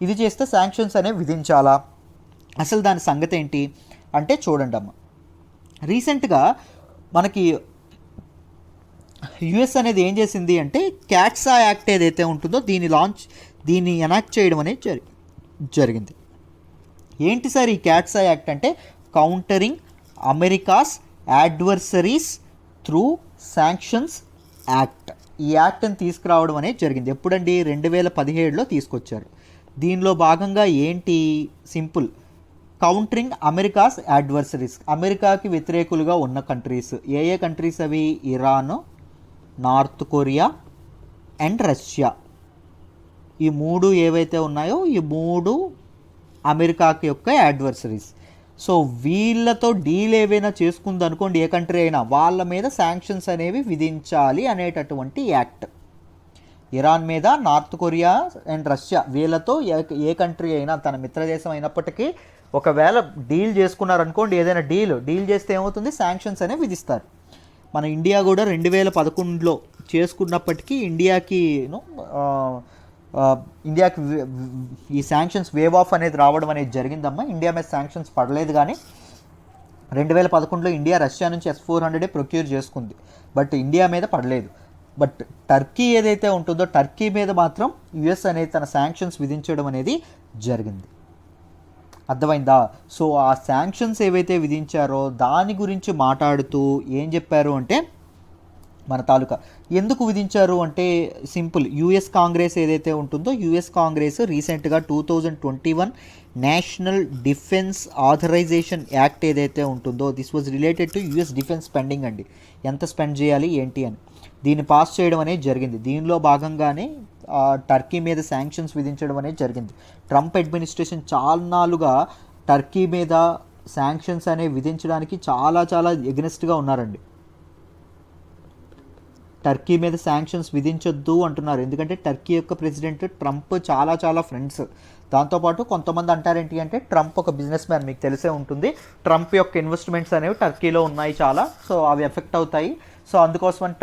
ఇది చేస్తే శాంక్షన్స్ అనేవి విధించాలా? అసలు దాని సంగతి ఏంటి అంటే చూడండి అమ్మ, రీసెంట్గా మనకి యుఎస్ అనేది ఏం చేసింది అంటే క్యాట్సా యాక్ట్ ఏదైతే ఉంటుందో దీన్ని ఎనాక్ట్ చేయడం అనేది జరిగింది. ఏంటి సార్ ఈ క్యాట్సా యాక్ట్ అంటే? Countering America's adversaries through sanctions act ఈ యాక్ట్ని తీసుకురావడం అనేది జరిగింది. ఎప్పుడండి? 2017లో తీసుకొచ్చారు. దీనిలో భాగంగా ఏంటి? సింపుల్, కౌంటరింగ్ అమెరికాస్ అడ్వర్సరీస్, అమెరికాకి వ్యతిరేకులుగా ఉన్న కంట్రీస్. ఏ ఏ కంట్రీస్ అవి? Iran, north Korea and Russia. ఈ మూడు ఏవైతే ఉన్నాయో ఈ మూడు అమెరికాకి యొక్క అడ్వర్సరీస్. సో వీళ్ళతో డీల్ ఏవైనా చేసుకుంది అనుకోండి, ఏ కంట్రీ అయినా, వాళ్ళ మీద శాంక్షన్స్ అనేవి విధించాలి అనేటటువంటి యాక్ట్. ఇరాన్ మీద, నార్త్ కొరియా అండ్ రష్యా, వీళ్ళతో ఏ కంట్రీ అయినా తన మిత్రదేశం అయినప్పటికీ ఒకవేళ డీల్ చేసుకున్నారనుకోండి, ఏదైనా డీల్ చేస్తే ఏమవుతుంది? శాంక్షన్స్ అనేవి విధిస్తారు. మన ఇండియా కూడా 2011లో చేసుకున్నప్పటికీ ఇండియాకి ఈ శాంక్షన్స్ వేవ్ ఆఫ్ అనేది రావడం అనేది జరిగిందమ్మా. ఇండియా మీద శాంక్షన్స్ పడలేదు, కానీ 2011లో ఇండియా రష్యా నుంచి S-400 ప్రొక్యూర్ చేసుకుంది, బట్ ఇండియా మీద పడలేదు. బట్ టర్కీ ఏదైతే ఉంటుందో టర్కీ మీద మాత్రం యుఎస్ అనేది తన శాంక్షన్స్ విధించడం అనేది జరిగింది. అర్థమైందా? సో ఆ శాంక్షన్స్ ఏవైతే విధించారో దాని గురించి మాట్లాడుతూ ఏం చెప్పారు అంటే, మన తాలూకా ఎందుకు విధించారు అంటే సింపుల్, యూఎస్ కాంగ్రెస్ ఏదైతే ఉంటుందో యూఎస్ కాంగ్రెస్ రీసెంట్గా 2021 నేషనల్ డిఫెన్స్ ఆథరైజేషన్ యాక్ట్ ఏదైతే ఉంటుందో, this was related to US defence spending అండి, ఎంత స్పెండ్ చేయాలి ఏంటి అని, దీన్ని పాస్ చేయడం అనేది జరిగింది. దీనిలో భాగంగానే టర్కీ మీద శాంక్షన్స్ విధించడం అనేది జరిగింది. ట్రంప్ అడ్మినిస్ట్రేషన్ చాలా నాలుగా టర్కీ మీద శాంక్షన్స్ అనేవి విధించడానికి చాలా ఎగ్నెస్ట్గా ఉన్నారండి. టర్కీ మీద శాంక్షన్స్ విధించొద్దు అంటున్నారు, ఎందుకంటే టర్కీ యొక్క ప్రెసిడెంట్ ట్రంప్ చాలా ఫ్రెండ్స్. దాంతోపాటు కొంతమంది అంటారేంటి అంటే, ట్రంప్ ఒక బిజినెస్ మ్యాన్, మీకు తెలిసే ఉంటుంది. ట్రంప్ యొక్క ఇన్వెస్ట్మెంట్స్ అనేవి టర్కీలో ఉన్నాయి చాలా, సో అవి ఎఫెక్ట్ అవుతాయి. సో అందుకోసమని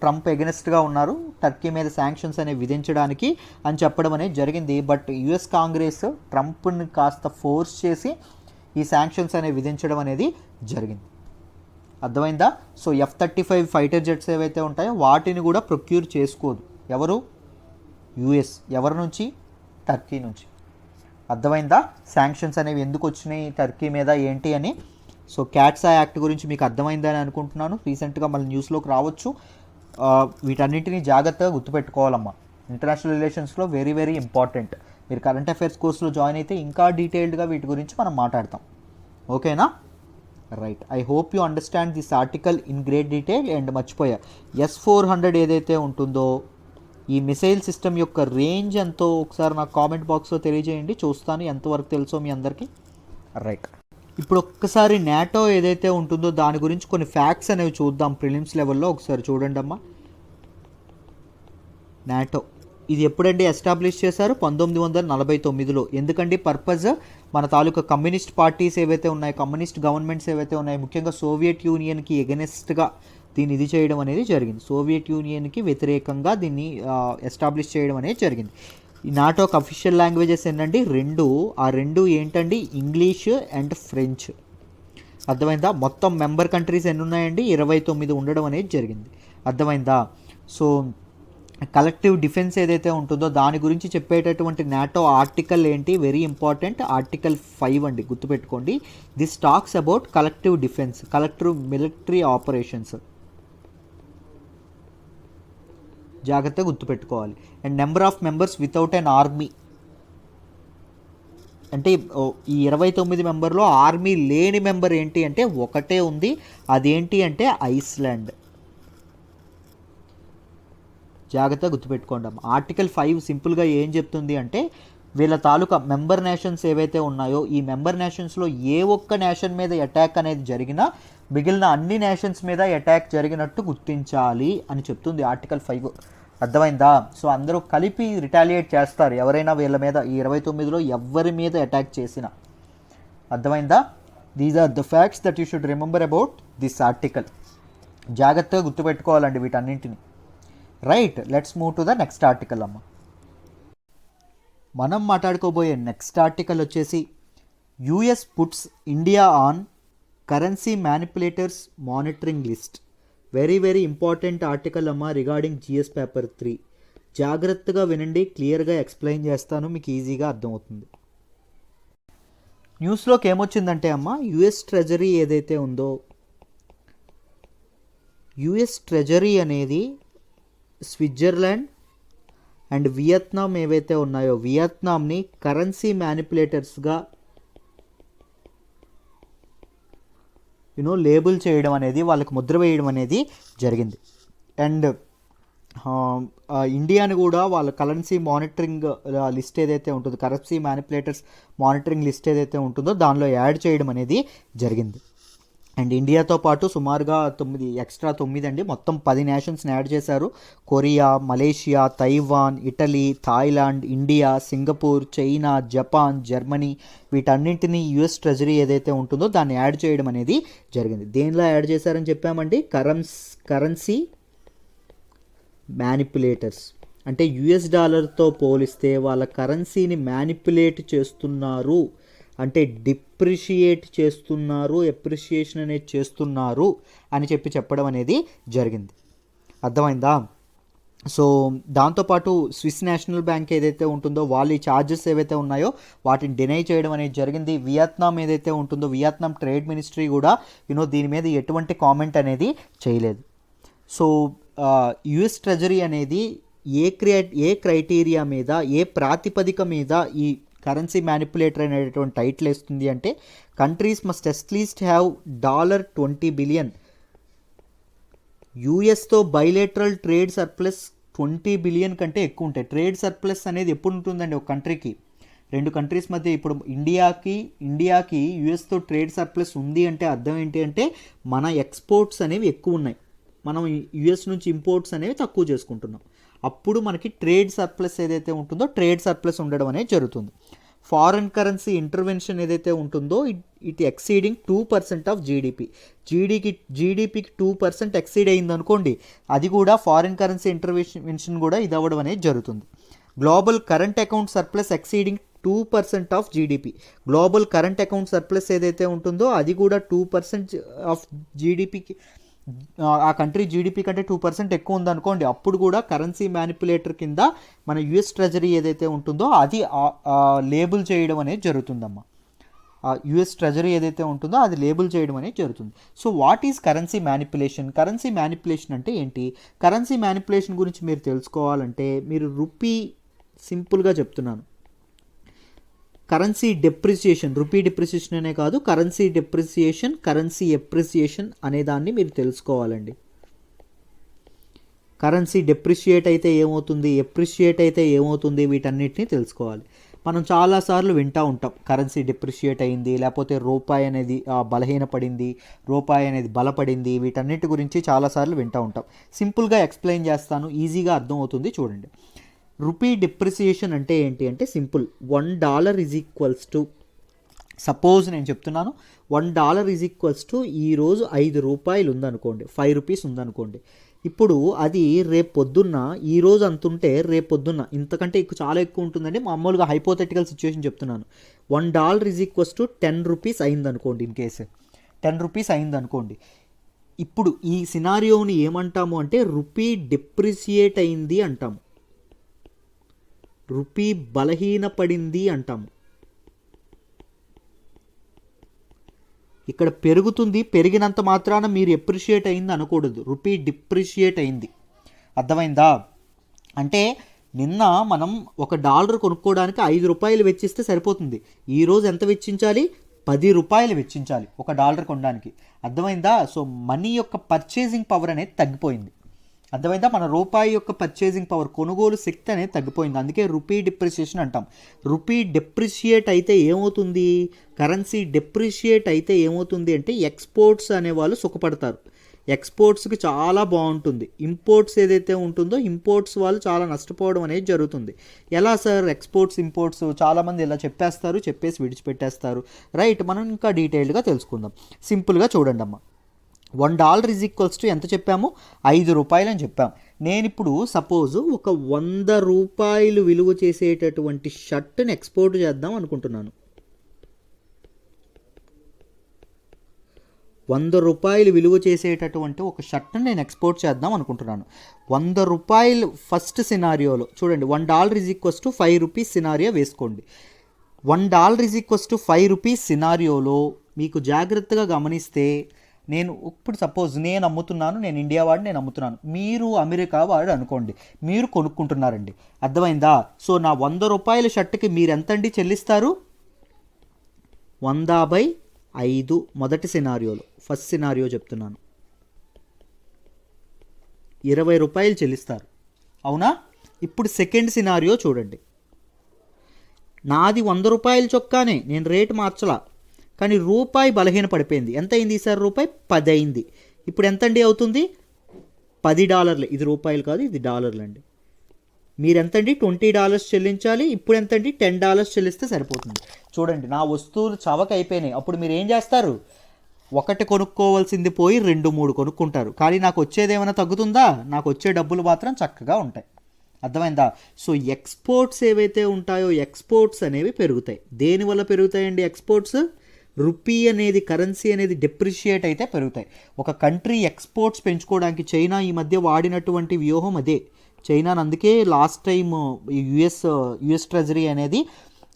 ట్రంప్ ఎగెనిస్ట్గా ఉన్నారు టర్కీ మీద శాంక్షన్స్ అనేవి విధించడానికి అని చెప్పడం అనేది జరిగింది. బట్ యుఎస్ కాంగ్రెస్ ట్రంప్ని కాస్త ఫోర్స్ చేసి ఈ శాంక్షన్స్ అనేవి విధించడం అనేది జరిగింది. అర్థమైందా? సో F-35 ఫైటర్ జెట్స్ ఏవైతే ఉంటాయో వాటిని కూడా ప్రొక్యూర్ చేసుకోదు ఎవరు? యుఎస్. ఎవరి నుంచి? టర్కీ నుంచి. అర్థమైందా శాంక్షన్స్ అనేవి ఎందుకు వచ్చినాయి టర్కీ మీద ఏంటి అని? సో క్యాట్సా యాక్ట్ గురించి మీకు అర్థమైందని అనుకుంటున్నాను. రీసెంట్గా మళ్ళీ న్యూస్లోకి రావచ్చు. వీటన్నింటినీ జాగ్రత్తగా గుర్తుపెట్టుకోవాలమ్మా. ఇంటర్నేషనల్ రిలేషన్స్లో వెరీ ఇంపార్టెంట్. మీరు కరెంట్ అఫైర్స్ కోర్సులో జాయిన్ అయితే ఇంకా డీటెయిల్డ్గా వీటి గురించి మనం మాట్లాడతాం. ఓకేనా? Right. I hope you understand this article in great detail. And మర్చిపోయా, S-400 ఏదైతే ఉంటుందో ఈ మిసైల్ సిస్టమ్ యొక్క రేంజ్ ఎంతో ఒకసారి నాకు కామెంట్ బాక్స్లో తెలియజేయండి, చూస్తాను ఎంతవరకు తెలుసో మీ అందరికీ. రైట్. ఇప్పుడు ఒక్కసారి నాటో ఏదైతే ఉంటుందో దాని గురించి కొన్ని ఫ్యాక్ట్స్ అనేవి చూద్దాం ప్రిలిమ్స్ లెవెల్లో. ఒకసారి చూడండి అమ్మా. నాటో ఇది ఎప్పుడండి ఎస్టాబ్లిష్ చేశారు? 1949లో. ఎందుకండి పర్పస్? మన తాలూకా కమ్యూనిస్ట్ పార్టీస్ ఏవైతే ఉన్నాయో, కమ్యూనిస్ట్ గవర్నమెంట్స్ ఏవైతే ఉన్నాయో, ముఖ్యంగా సోవియట్ యూనియన్కి ఎగెనెస్ట్గా దీన్ని ఇది చేయడం అనేది జరిగింది. సోవియట్ యూనియన్కి వ్యతిరేకంగా దీన్ని ఎస్టాబ్లిష్ చేయడం అనేది జరిగింది. ఈ నాటోకి అఫీషియల్ లాంగ్వేజెస్ ఏంటండి? రెండు ఏంటండి? English and French. అర్థమైందా? మొత్తం మెంబర్ కంట్రీస్ ఎన్ని ఉన్నాయండి? 29 ఉండడం అనేది జరిగింది. అర్థమైందా? సో కలెక్టివ్ డిఫెన్స్ ఏదైతే ఉంటుందో దాని గురించి చెప్పేటటువంటి నాటో ఆర్టికల్ ఏంటి? Very important. ఆర్టికల్ 5 అండి, గుర్తుపెట్టుకోండి. This talks about collective defence, collective military operations. జాగ్రత్తగా గుర్తుపెట్టుకోవాలి. And number of members without an army, అంటే ఈ 29 మెంబర్లో ఆర్మీ లేని మెంబర్ ఏంటి అంటే ఒకటే ఉంది, అదేంటి అంటే ఐస్లాండ్. జాగ్రత్తగా గుర్తుపెట్టుకోండి. ఆర్టికల్ 5 సింపుల్గా ఏం చెప్తుంది అంటే, వీళ్ళ తాలూకా మెంబర్ నేషన్స్ ఏవైతే ఉన్నాయో ఈ మెంబర్ నేషన్స్లో ఏ ఒక్క నేషన్ మీద అటాక్ అనేది జరిగినా మిగిలిన అన్ని నేషన్స్ మీద అటాక్ జరిగినట్టు గుర్తించాలి అని చెప్తుంది ఆర్టికల్ 5. అర్థమైందా? సో అందరూ కలిపి రిటాలియేట్ చేస్తారు ఎవరైనా వీళ్ళ మీద, ఈ 29లో ఎవరి మీద అటాక్ చేసినా. అర్థమైందా? These are the facts that you should remember about this article. జాగ్రత్తగా గుర్తుపెట్టుకోవాలండి వీటన్నింటిని. Right. Let's move to the next article అమ్మ. మనం మాట్లాడుకోబోయే నెక్స్ట్ ఆర్టికల్ వచ్చేసి US puts India on currency manipulators monitoring list. Very important article అమ్మ regarding GS paper 3. జాగ్రత్తగా వినండి, క్లియర్గా ఎక్స్ప్లెయిన్ చేస్తాను, మీకు ఈజీగా అర్థమవుతుంది. న్యూస్లోకి ఏమొచ్చిందంటే అమ్మ, యుఎస్ ట్రెజరీ ఏదైతే ఉందో యుఎస్ ట్రెజరీ అనేది స్విట్జర్లాండ్ అండ్ వియత్నాం ఏవైతే ఉన్నాయో వియత్నాంని కరెన్సీ మ్యానిపులేటర్స్గా లేబుల్ చేయడం అనేది, వాళ్ళకి ముద్ర వేయడం అనేది జరిగింది. అండ్ ఇండియాని కూడా వాళ్ళ కరెన్సీ మానిటరింగ్ లిస్ట్ ఏదైతే ఉంటుందో, కరెన్సీ మ్యానిపులేటర్స్ మానిటరింగ్ లిస్ట్ ఏదైతే ఉంటుందో దానిలో యాడ్ చేయడం అనేది జరిగింది. అండ్ ఇండియాతో పాటు సుమారుగా 9 అండి, మొత్తం 10 నేషన్స్ని యాడ్ చేశారు. Korea, Malaysia, Taiwan, Italy, Thailand, India, Singapore, China, Japan, Germany, వీటన్నింటినీ యుఎస్ ట్రెజరీ ఏదైతే ఉంటుందో దాన్ని యాడ్ చేయడం అనేది జరిగింది. దేనిలో యాడ్ చేశారని చెప్పామండి? Currency manipulators. అంటే యుఎస్ డాలర్తో పోలిస్తే వాళ్ళ కరెన్సీని మ్యానిపులేట్ చేస్తున్నారు, అంటే డిప్రిషియేట్ చేస్తున్నారు, ఎప్రిషియేషన్ అనేది చేస్తున్నారు అని చెప్పడం అనేది జరిగింది. అర్థమైందా? సో దాంతోపాటు స్విస్ నేషనల్ బ్యాంక్ ఏదైతే ఉంటుందో వాళ్ళు ఈ ఛార్జెస్ ఏవైతే ఉన్నాయో వాటిని డినై చేయడం అనేది జరిగింది. వియత్నాం ఏదైతే ఉంటుందో వియత్నాం ట్రేడ్ మినిస్ట్రీ కూడా దీని మీద ఎటువంటి కామెంట్ అనేది చేయలేదు. సో యుఎస్ ట్రెజరీ అనేది ఏ క్రైటీరియా మీద, ఏ ప్రాతిపదిక మీద ఈ కరెన్సీ మ్యానిపులేటర్ అనేటువంటి టైటిల్ ఇస్తుంది అంటే, countries must at least have $20 billion. యూఎస్తో బైలేటరల్ ట్రేడ్ సర్ప్లస్ 20 బిలియన్ కంటే ఎక్కువ ఉంటాయి. ట్రేడ్ సర్ప్లస్ అనేది ఎప్పుడు ఉంటుందండి ఒక కంట్రీకి? 2 కంట్రీస్ మధ్య. ఇప్పుడు ఇండియాకి యూఎస్తో ట్రేడ్ సర్ప్లస్ ఉంది అంటే అర్థం ఏంటి అంటే మన ఎక్స్పోర్ట్స్ అనేవి ఎక్కువ ఉన్నాయి, మనం యుఎస్ నుంచి ఇంపోర్ట్స్ అనేవి తక్కువ చేసుకుంటున్నాం. అప్పుడు మనకి ట్రేడ్ సర్ప్లస్ ఏదైతే ఉంటుందో ట్రేడ్ సర్ప్లస్ ఉండడం అనేది జరుగుతుంది. ఫారిన్ కరెన్సీ ఇంటర్వెన్షన్ ఏదైతే ఉంటుందో ఇట్ ఎక్సీడింగ్ 2% ఆఫ్ జీడిపికి 2% ఎక్సీడ్ అయింది అనుకోండి, అది కూడా ఫారిన్ కరెన్సీ ఇంటర్వెన్షన్ కూడా ఇది అవ్వడం అనేది జరుగుతుంది. Global current account surplus exceeding 2% of GDP. Global current account surplus ఏదైతే ఉంటుందో అది కూడా 2% ఆఫ్ జీడిపికి, ఆ కంట్రీ జీడిపి కంటే 2% ఎక్కువ ఉందనుకోండి, అప్పుడు కూడా కరెన్సీ మ్యానిపులేటర్ కింద మన యుఎస్ ట్రెజరీ ఏదైతే ఉంటుందో అది లేబుల్ చేయడం అనేది జరుగుతుందమ్మా. యుఎస్ ట్రెజరీ ఏదైతే ఉంటుందో అది లేబుల్ చేయడం అనేది జరుగుతుంది. So what is currency manipulation? Currency manipulation అంటే ఏంటి? కరెన్సీ మ్యానిపులేషన్ గురించి మీరు తెలుసుకోవాలంటే మీరు సింపుల్గా చెప్తున్నాను, కరెన్సీ డెప్రిసియేషన్, రూపీ డిప్రిసియేషన్ అనే కాదు, కరెన్సీ డెప్రిసియేషన్, కరెన్సీ ఎప్రిసియేషన్ అనే దాన్ని మీరు తెలుసుకోవాలండి. కరెన్సీ డెప్రిషియేట్ అయితే ఏమవుతుంది, ఎప్రిషియేట్ అయితే ఏమవుతుంది, వీటన్నిటిని తెలుసుకోవాలి. మనం చాలాసార్లు వింటూ ఉంటాం కరెన్సీ డిప్రిషియేట్ అయింది, లేకపోతే రూపాయి అనేది బలహీనపడింది, రూపాయి అనేది బలపడింది, వీటన్నిటి గురించి చాలాసార్లు వింటూ ఉంటాం. సింపుల్గా ఎక్స్ప్లెయిన్ చేస్తాను, ఈజీగా అర్థమవుతుంది చూడండి. రూపీ డిప్రిసియేషన్ అంటే ఏంటి అంటే simple. $1 is equals to, suppose నేను చెప్తున్నాను, $1 ఈజ్ ఈక్వల్స్ టు ఈరోజు 5 రూపాయలు ఉందనుకోండి, 5 రూపీస్ ఉందనుకోండి. ఇప్పుడు అది రేపు పొద్దున్న, ఈరోజు అంత ఉంటే రేపు పొద్దున్న ఇంతకంటే చాలా ఎక్కువ ఉంటుందండి. మామూలుగా హైపోథెటికల్ సిచ్యువేషన్ చెప్తున్నాను. $1 ఈజ్ ఈక్వల్స్ టు 10 రూపీస్ అయిందనుకోండి, ఇన్ కేసు 10 రూపీస్ అయిందనుకోండి. ఇప్పుడు ఈ సినారియోని ఏమంటాము అంటే రూపీ డిప్రిసియేట్ అయింది అంటాము, రూపీ బలహీనపడింది అంటాము. ఇక్కడ పెరుగుతుంది, పెరిగినంత మాత్రాన మీరు ఎప్రిషియేట్ అయింది అనకూడదు, రూపీ డిప్రిషియేట్ అయింది. అర్థమైందా? అంటే నిన్న మనం $1 కొనుక్కోవడానికి 5 రూపాయలు వెచ్చిస్తే సరిపోతుంది, ఈరోజు ఎంత వెచ్చించాలి? 10 రూపాయలు వెచ్చించాలి $1 కొనడానికి. అర్థమైందా? సో మనీ యొక్క పర్చేసింగ్ పవర్ అనేది తగ్గిపోయింది. అర్థమైందా? మన రూపాయి యొక్క పర్చేసింగ్ పవర్, కొనుగోలు శక్తి అనేది తగ్గిపోయింది. అందుకే రూపీ డిప్రిసియేషన్ అంటాం. రూపీ డిప్రిషియేట్ అయితే ఏమవుతుంది, కరెన్సీ డిప్రిషియేట్ అయితే ఏమవుతుంది అంటే ఎక్స్పోర్ట్స్ అనేవాళ్ళు సుఖపడతారు, ఎక్స్పోర్ట్స్కి చాలా బాగుంటుంది. ఇంపోర్ట్స్ ఏదైతే ఉంటుందో ఇంపోర్ట్స్ వాళ్ళు చాలా నష్టపోవడం అనేది జరుగుతుంది. ఎలా సార్ ఎక్స్పోర్ట్స్ ఇంపోర్ట్స్? చాలామంది ఇలా చెప్పేసి విడిచిపెట్టేస్తారు. రైట్, మనం ఇంకా డీటెయిల్డ్గా తెలుసుకుందాం. సింపుల్గా చూడండి అమ్మ, $1 ఈజ్ ఈక్వల్స్ టు ఎంత చెప్పాము? 5 రూపాయలు అని చెప్పాము. నేను ఇప్పుడు సపోజ్ ఒక 100 రూపాయలు విలువ చేసేటటువంటి షర్ట్ని ఎక్స్పోర్ట్ చేద్దాం అనుకుంటున్నాను. 100 రూపాయలు విలువ చేసేటటువంటి ఒక షర్ట్ని నేను ఎక్స్పోర్ట్ చేద్దాం అనుకుంటున్నాను. 100 రూపాయలు ఫస్ట్ సినారియోలో చూడండి, $1 is equals to 5 rupees scenario వేసుకోండి. $1 ఈజ్ ఈక్వల్స్ టు 5 రూపీస్ సినారియోలో మీకు జాగ్రత్తగా గమనిస్తే నేను ఇప్పుడు సపోజ్ నేను అమ్ముతున్నాను, నేను ఇండియా వాడు నేను అమ్ముతున్నాను, మీరు అమెరికా వాడు అనుకోండి, మీరు కొనుక్కుంటున్నారండి. అర్థమైందా? సో నా 100 రూపాయల షర్ట్కి మీరు ఎంతండి చెల్లిస్తారు? 100/5 మొదటి సినారియోలో. ఫస్ట్ సినారియో చెప్తున్నాను, 20 రూపాయలు చెల్లిస్తారు, అవునా? ఇప్పుడు సెకండ్ సినారియో చూడండి. నాది 100 రూపాయల చొక్కానే, నేను రేటు మార్చలా, కానీ రూపాయి బలహీన పడిపోయింది. ఎంత అయింది ఈసారి? రూపాయి 10 అయింది. ఇప్పుడు ఎంతండి అవుతుంది? $10. ఇది రూపాయలు కాదు, ఇది డాలర్లు అండి. మీరు ఎంతండి? $20 చెల్లించాలి. ఇప్పుడు ఎంతండి? $10 చెల్లిస్తే సరిపోతుంది. చూడండి, నా వస్తువులు చవక అయిపోయినాయి. అప్పుడు మీరు ఏం చేస్తారు? ఒకటి కొనుక్కోవాల్సింది పోయి 2-3 కొనుక్కుంటారు. కానీ నాకు వచ్చేది ఏమైనా తగ్గుతుందా? నాకు వచ్చే డబ్బులు మాత్రం చక్కగా ఉంటాయి. అర్థమైందా? సో ఎక్స్పోర్ట్స్ ఏవైతే ఉంటాయో ఎక్స్పోర్ట్స్ అనేవి పెరుగుతాయి. దేనివల్ల పెరుగుతాయండి ఎక్స్పోర్ట్స్? రూపీ అనేది, కరెన్సీ అనేది డిప్రిషియేట్ అయితే పెరుగుతాయి. ఒక కంట్రీ ఎక్స్పోర్ట్స్ పెంచుకోవడానికి చైనా ఈ మధ్య వాడినటువంటి వ్యూహం అదే. చైనాని అందుకే లాస్ట్ టైం యుఎస్ ట్రెజరీ అనేది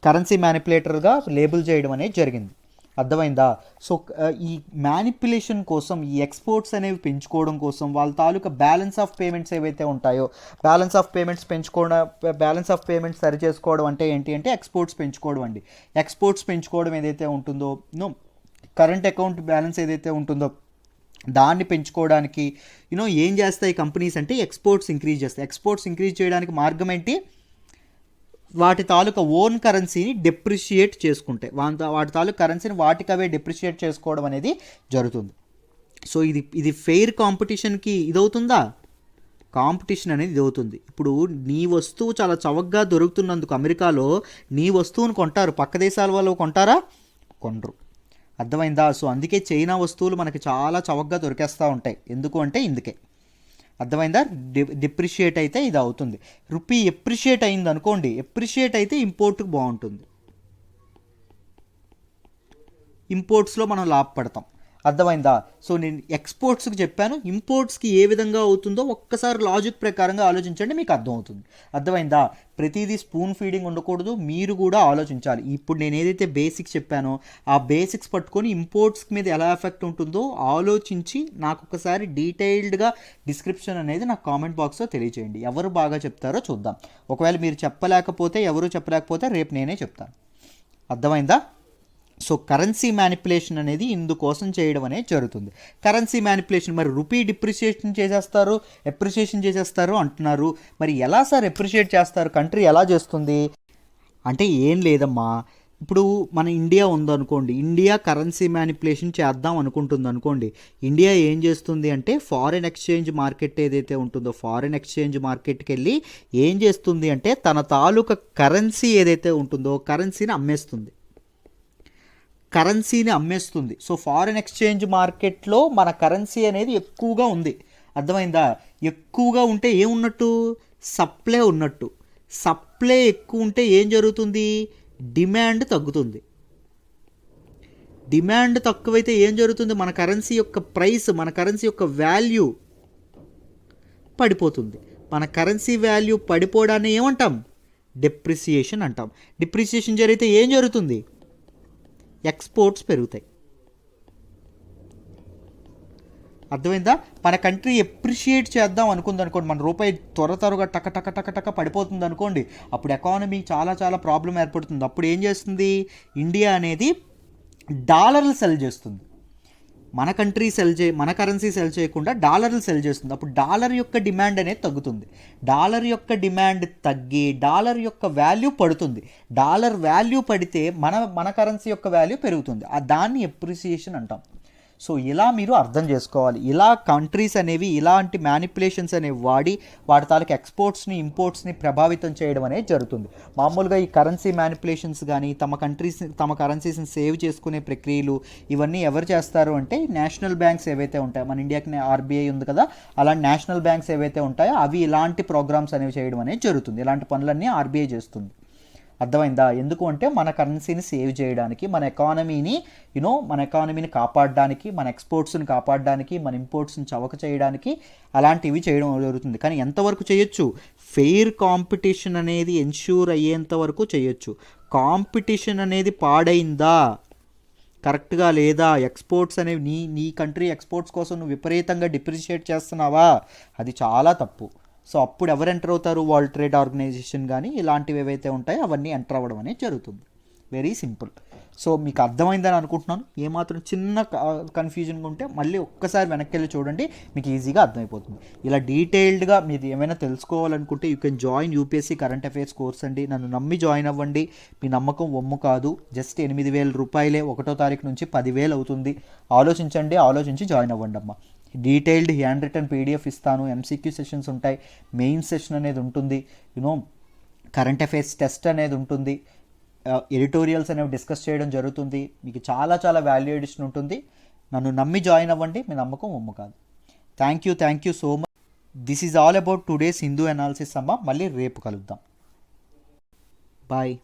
కరెన్సీ మ్యానిపులేటర్గా లేబుల్ చేయడం అనేది జరిగింది. అర్థమైందా? సో ఈ మ్యానిపులేషన్ కోసం, ఈ ఎక్స్పోర్ట్స్ అనేవి పెంచుకోవడం కోసం వాళ్ళ తాలూకా బ్యాలెన్స్ ఆఫ్ పేమెంట్స్ ఏవైతే ఉంటాయో, బ్యాలెన్స్ ఆఫ్ పేమెంట్స్ పెంచుకోవడం, బ్యాలెన్స్ ఆఫ్ పేమెంట్స్ సరి చేసుకోవడం అంటే ఏంటి అంటే ఎక్స్పోర్ట్స్ పెంచుకోవడం అండి. ఎక్స్పోర్ట్స్ పెంచుకోవడం ఏదైతే ఉంటుందో, కరెంట్ అకౌంట్ బ్యాలెన్స్ ఏదైతే ఉంటుందో దాన్ని పెంచుకోవడానికి ఏం చేస్తాయి కంపెనీస్ అంటే ఎక్స్పోర్ట్స్ ఇంక్రీజ్ చేస్తాయి. ఎక్స్పోర్ట్స్ ఇంక్రీజ్ చేయడానికి మార్గం ఏంటి? వాటి తాలూకా ఓన్ కరెన్సీని డెప్రిషియేట్ చేసుకుంటాయి. వాటి తాలూకా కరెన్సీని వాటికవే డెప్రిషియేట్ చేసుకోవడం అనేది జరుగుతుంది. సో ఇది ఫెయిర్ కాంపిటీషన్కి ఇదవుతుందా? కాంపిటీషన్ అనేది ఇదవుతుంది. ఇప్పుడు నీ వస్తువు చాలా చవకగా దొరుకుతున్నందుకు అమెరికాలో నీ వస్తువును కొంటారు, పక్క దేశాల వాళ్ళు కొంటారా? కొనరు. అర్థమైందా? సో అందుకే చైనా వస్తువులు మనకి చాలా చవకగా దొరికేస్తూ ఉంటాయి. ఎందుకు అంటే ఇందుకే. అర్థమైందా? డిప్రిషియేట్ అయితే ఇది అవుతుంది. రూపీ ఎప్రిషియేట్ అయింది అనుకోండి, ఎప్రిషియేట్ అయితే ఇంపోర్ట్కి బాగుంటుంది, ఇంపోర్ట్స్లో మనం లాభపడతాం. అర్థమైందా? సో నేను ఎక్స్పోర్ట్స్కి చెప్పాను, ఇంపోర్ట్స్కి ఏ విధంగా అవుతుందో ఒక్కసారి లాజిక్ ప్రకారంగా ఆలోచించండి, మీకు అర్థమవుతుంది. అర్థమైందా? ప్రతిదీ స్పూన్ ఫీడింగ్ ఉండకూడదు, మీరు కూడా ఆలోచించాలి. ఇప్పుడు నేను ఏదైతే బేసిక్స్ చెప్పానో ఆ బేసిక్స్ పట్టుకొని ఇంపోర్ట్స్ మీద ఎలా ఎఫెక్ట్ ఉంటుందో ఆలోచించి నాకు ఒకసారి డీటెయిల్డ్గా డిస్క్రిప్షన్ అనేది నాకు కామెంట్ బాక్స్లో తెలియజేయండి. ఎవరు బాగా చెప్తారో చూద్దాం. ఒకవేళ మీరు చెప్పలేకపోతే, ఎవరు చెప్పలేకపోతే రేపు నేనే చెప్తాను. అర్థమైందా? సో కరెన్సీ మ్యానిపులేషన్ అనేది ఇందుకోసం చేయడం అనేది జరుగుతుంది. కరెన్సీ మ్యానిపులేషన్, మరి రూపీ డిప్రిషియేషన్ చేసేస్తారు, ఎప్రిషియేషన్ చేసేస్తారు అంటున్నారు. మరి ఎలా సార్ ఎప్రిషియేట్ చేస్తారు? కంట్రీ ఎలా చేస్తుంది అంటే ఏం లేదమ్మా. ఇప్పుడు మన ఇండియా ఉందనుకోండి, ఇండియా కరెన్సీ మ్యానిపులేషన్ చేద్దాం అనుకుంటుంది అనుకోండి. ఇండియా ఏం చేస్తుంది అంటే ఫారిన్ ఎక్స్చేంజ్ మార్కెట్ ఏదైతే ఉంటుందో ఫారిన్ ఎక్స్చేంజ్ మార్కెట్కి వెళ్ళి ఏం చేస్తుంది అంటే తన తాలూకా కరెన్సీ ఏదైతే ఉంటుందో కరెన్సీని అమ్మేస్తుంది. సో ఫారిన్ ఎక్స్చేంజ్ మార్కెట్లో మన కరెన్సీ అనేది ఎక్కువగా ఉంది. అర్థమైందా? ఎక్కువగా ఉంటే ఏమున్నట్టు? సప్లై ఉన్నట్టు. సప్లై ఎక్కువ ఉంటే ఏం జరుగుతుంది? డిమాండ్ తగ్గుతుంది. డిమాండ్ తక్కువైతే ఏం జరుగుతుంది? మన కరెన్సీ యొక్క ప్రైస్, మన కరెన్సీ యొక్క వాల్యూ పడిపోతుంది. మన కరెన్సీ వాల్యూ పడిపోవడాన్ని ఏమంటాం? డిప్రిసియేషన్ అంటాం. డిప్రిసియేషన్ జరిగితే ఏం జరుగుతుంది? ఎక్స్పోర్ట్స్ పెరుగుతాయి. అర్థమైందా? మన కంట్రీ ఎప్రిషియేట్ చేద్దాం అనుకోండి, మన రూపాయి త్వరగా టక పడిపోతుంది అనుకోండి, అప్పుడు ఎకానమీ చాలా ప్రాబ్లం ఏర్పడుతుంది. అప్పుడు ఏం చేస్తుంది? ఇండియా అనేది డాలర్లు సెల్ చేస్తుంది. మన కరెన్సీ సెల్ చేయకుండా డాలర్లు సెల్ చేస్తుంది. అప్పుడు డాలర్ యొక్క డిమాండ్ అనేది తగ్గుతుంది. డాలర్ యొక్క డిమాండ్ తగ్గి డాలర్ యొక్క వాల్యూ పడుతుంది. డాలర్ వాల్యూ పడితే మన కరెన్సీ యొక్క వాల్యూ పెరుగుతుంది. దాన్ని ఎప్రిసియేషన్ అంటాం. సో ఇలా మీరు అర్థం చేసుకోవాలి. ఇలా కంట్రీస్ అనేవి ఇలాంటి మ్యానిపులేషన్స్ అనేవి వాడి వాటి తాలూకు ఎక్స్పోర్ట్స్ని ఇంపోర్ట్స్ని ప్రభావితం చేయడం అనేది జరుగుతుంది. మామూలుగా ఈ కరెన్సీ మ్యానిపులేషన్స్ కానీ తమ కరెన్సీస్ని సేవ్ చేసుకునే ప్రక్రియలు ఇవన్నీ ఎవరు చేస్తారు అంటే నేషనల్ బ్యాంక్స్ ఏవైతే ఉంటాయో, మన ఇండియాకి ఆర్బీఐ ఉంది కదా, అలాంటి నేషనల్ బ్యాంక్స్ ఏవైతే ఉంటాయో అవి ఇలాంటి ప్రోగ్రామ్స్ అనేవి చేయడం అనేది జరుగుతుంది. ఇలాంటి పనులన్నీ ఆర్బీఐ చేస్తుంది. అర్థమైందా? ఎందుకు అంటే మన కరెన్సీని సేవ్ చేయడానికి, మన ఎకానమీని కాపాడడానికి, మన ఎక్స్పోర్ట్స్ని కాపాడడానికి, మన ఇంపోర్ట్స్ని చవక చేయడానికి అలాంటివి చేయడం జరుగుతుంది. కానీ ఎంతవరకు చేయొచ్చు? ఫెయిర్ కాంపిటీషన్ అనేది ఎన్ష్యూర్ అయ్యేంత వరకు చేయొచ్చు. కాంపిటీషన్ అనేది పాడైందా, కరెక్ట్గా లేదా, ఎక్స్పోర్ట్స్ అనేవి నీ కంట్రీ ఎక్స్పోర్ట్స్ కోసం నువ్వు విపరీతంగా డిప్రిషియేట్ చేస్తున్నావా, అది చాలా తప్పు. సో అప్పుడు ఎవరు ఎంటర్ అవుతారు, వరల్డ్ ట్రేడ్ ఆర్గనైజేషన్ కానీ ఇలాంటివి ఏవైతే ఉంటాయో అవన్నీ ఎంటర్ అవ్వడం అనేది జరుగుతుంది. Very simple. సో మీకు అర్థమైందని అనుకుంటున్నాను. ఏమాత్రం చిన్న కన్ఫ్యూజన్గా ఉంటే మళ్ళీ ఒక్కసారి వెనక్కి వెళ్ళి చూడండి, మీకు ఈజీగా అర్థమైపోతుంది. ఇలా డీటెయిల్డ్గా మీరు ఏమైనా తెలుసుకోవాలనుకుంటే you can join UPSC current affairs course అండి. నన్ను నమ్మి జాయిన్ అవ్వండి. మీ నమ్మకం ఒమ్ము కాదు. జస్ట్ 8,000 రూపాయలే, 1వ తారీఖు నుంచి 10,000 అవుతుంది. ఆలోచించండి, ఆలోచించి జాయిన్ అవ్వండి అమ్మ. డీటెయిల్డ్ హ్యాండ్ రిటర్న్ పీడిఎఫ్ ఇస్తాను. ఎంసీక్యూ సెషన్స్ ఉంటాయి, మెయిన్ సెషన్ అనేది ఉంటుంది, యూనో కరెంట్ అఫైర్స్ టెస్ట్ అనేది ఉంటుంది, ఎడిటోరియల్స్ అనేవి డిస్కస్ చేయడం జరుగుతుంది. మీకు చాలా చాలా వాల్యూ ఎడిషన్ ఉంటుంది. నన్ను నమ్మి జాయిన్ అవ్వండి, మీ నమ్మకం ఒమ్ము కాదు. Thank you so much. This is all about today's Hindu analysis అమ్మ. మళ్ళీ రేపు కలుద్దాం. బాయ్.